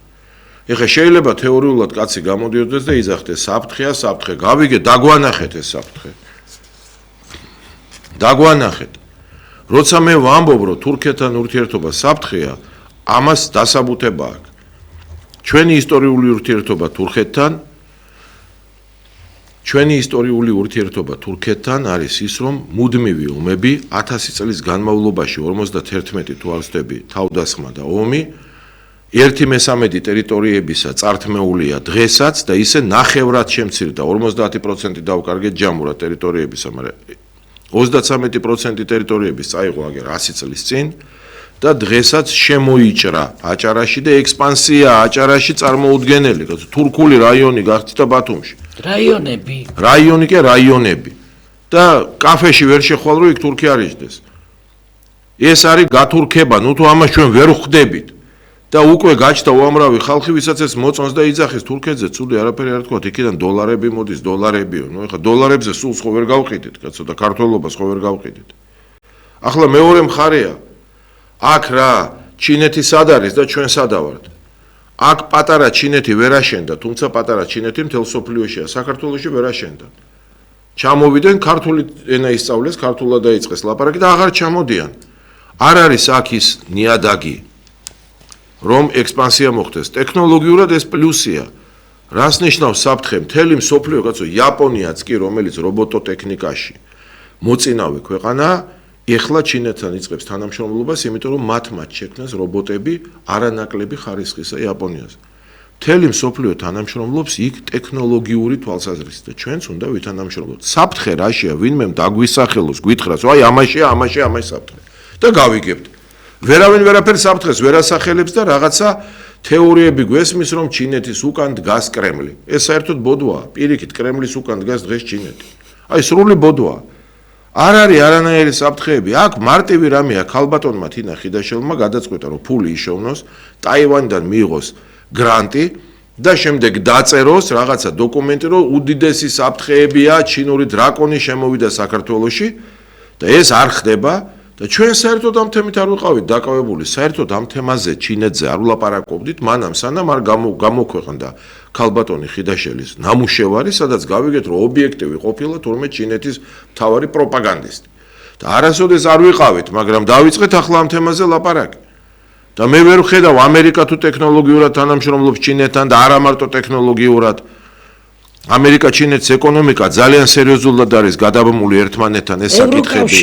ეხლა შეიძლება თეორიულად კაცი გამოდიოდეს და იძახდეს საფრთხეა, საფრთხე. გავიგე, დაგვანახეთ ეს საფრთხე. დაგვანახეთ. როცა მე ვამბობ, რომ თურქეთთან ურთიერთობა საფრთხეა, ამას დასაბუთება აქვს. ჩვენი ისტორიული ურთიერთობა თურქეთთან, ჩვენი ისტორიული ურთიერთობა თურქეთთან არის ის, რომ მუდმივი ომები 1000 წლის განმავლობაში 51 თუ არ ვცდები თავდასხმა და ომი 1/13 ტერიტორიებისა წართმეულია დღესაც და ისე ნახევრად შემცირდა 50% დავკარგეთ ჯამურად ტერიტორიებისა, მაგრამ 33% ტერიტორიების წაიღო აგერ 100 წლის წინ და დღესაც შემოიჭრა აჭარაში და ექსპანსია აჭარაში წარმოუდგენელი, თურქული რაიონი გახდა ბათუმში. რაიონი კი რაიონები და კაფეში ვერ შეხვალ რომ იქ თურქი არ იჯდეს. ეს არის გათურქება, ნუ თუ ამას ჩვენ ვერ ხვდებით და უკვე გაჩნდა უამრავი ხალხი, ვისაც ეს მოწონს და იძახის თურქეთზე, ცუდი არაფერი არ თქვა, იქიდან დოლარები მოდის, დოლარებიო. ნუ ეხლა დოლარებზე სულს ხო ვერ გავყიდით, კაცო და ქართველობას ხო ვერ გავყიდით. ახლა მეორე მხარეა აქ რა ჩინეთი სად არის და ჩვენ სადა ვართ? აქ პატარა ჩინეთი ვერ აშენდა, თუმცა პატარა ჩინეთი მთელ სოფლიოშია, საქართველოში ვერ აშენდა. ჩამოვიდნენ, ქართული ენა ისწავლეს, ქართულად დაიწყეს ლაპარაკი და აღარ ჩამოდიან. არ არის აქ ის ნიადაგი, რომ ექსპანსია მოხდეს. ტექნოლოგიურად ეს პლუსია. რას ნიშნავს საფრთხე? მთელი მსოფლიო, კაცო, იაპონიაც კი, რომელიც რობოტოტექნიკაში მოწინავე ქვეყანაა, ეხლა ჩინეთთან იწყებს თანამშრომლობას, იმიტომ რომ მათ შექმნეს რობოტები არანაკლები ხარისხისა იაპონიაზე. მთელი მსოფლიო თანამშრომლობს იქ ტექნოლოგიური თვალსაზრისით და ჩვენც უნდა ვითანამშრომლოთ. საფრთხე რაშია? ვინმე დაგვისახელოს, გითხრას, აი ამაშია საფრთხე. და გავიგებთ. ვერავინ ვერაფერს საფრთხეს ვერ ასახელებს და რაღაცა თეორიები გვესმის, რომ ჩინეთის უკან დგას კრემლი. ეს საერთოდ ბოდვაა. პირიქით, კრემლის უკან დგას დღეს ჩინეთი. აი სრული ბოდვაა. არ არის არანაირი საფრთხეები. აქ მარტივი რამეა, ქალბატონმა თინა ხიდაშელმა გადაწყვეტა, რომ ფული იშოვნოს, ტაივანიდან მიიღოს გრანტი და შემდეგ დაწეროს რაღაცა დოკუმენტი, რომ უდიდესი საფრთხეებია, ჩინური დრაკონი შემოვიდა საქართველოში და ეს არ ხდება. და ჩვენ საერთოდ ამ თემით არ ვიყავით დაკავებული, საერთოდ ამ თემაზე ჩინეთზე არ ვლაპარაკობდით, მანამ სანამ არ გამოქვეყნდა ქალბატონი ხიდაშელის ნამუშევარი, სადაც გავიგეთ, რომ ობიექტივი ყოფილა თურმე ჩინეთის მთავარი პროპაგანდისტი. და არასოდეს არ ვიყავით, მაგრამ დავიწყეთ ახლა ამ თემაზე ლაპარაკი. და მე ვერ ვხედავ ამერიკა თუ ტექნოლოგიურად თანამშრომლობს ჩინეთთან და არა მარტო ტექნოლოგიურად. ამერიკა ჩინეთის ეკონომიკა ძალიან სერიოზულად არის გადაბმული ერთმანეთთან ეს საკითხები.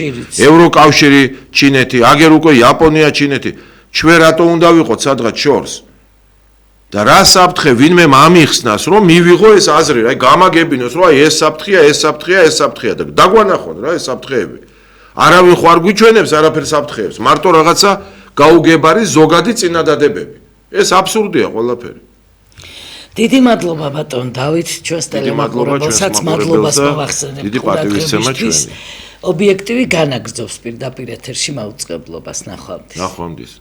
ევროკავშირი ჩინეთი, აგერ უკვე იაპონია ჩინეთი. ჩვენ რატო უნდა ვიყოთ სადღაც შორს? და რა საფრთხე ვინმე ამიხსნას, რომ მივიღო ეს აზრი, აი გამაგებინოს, რომ აი ეს საფრთხეა და დაგვანახონ რა ეს საფრთხეები. არავინ ხო არ გვიჩვენებს არაფერ საფრთხეებს, მარტო რაღაცა გაუგებარი ზოგადი წინადადებები. ეს აბსურდია ყველაფერი. დიდი მადლობა ბატონ დავით, ჩვენს ტელემოყურებელსაც მადლობას მოვახსენებთ. დიდი პატივისცემა ჩვენი. ობიექტივი განაგრძობს პირდაპირ ეთერში მაუწყებლობას. ნახვამდის.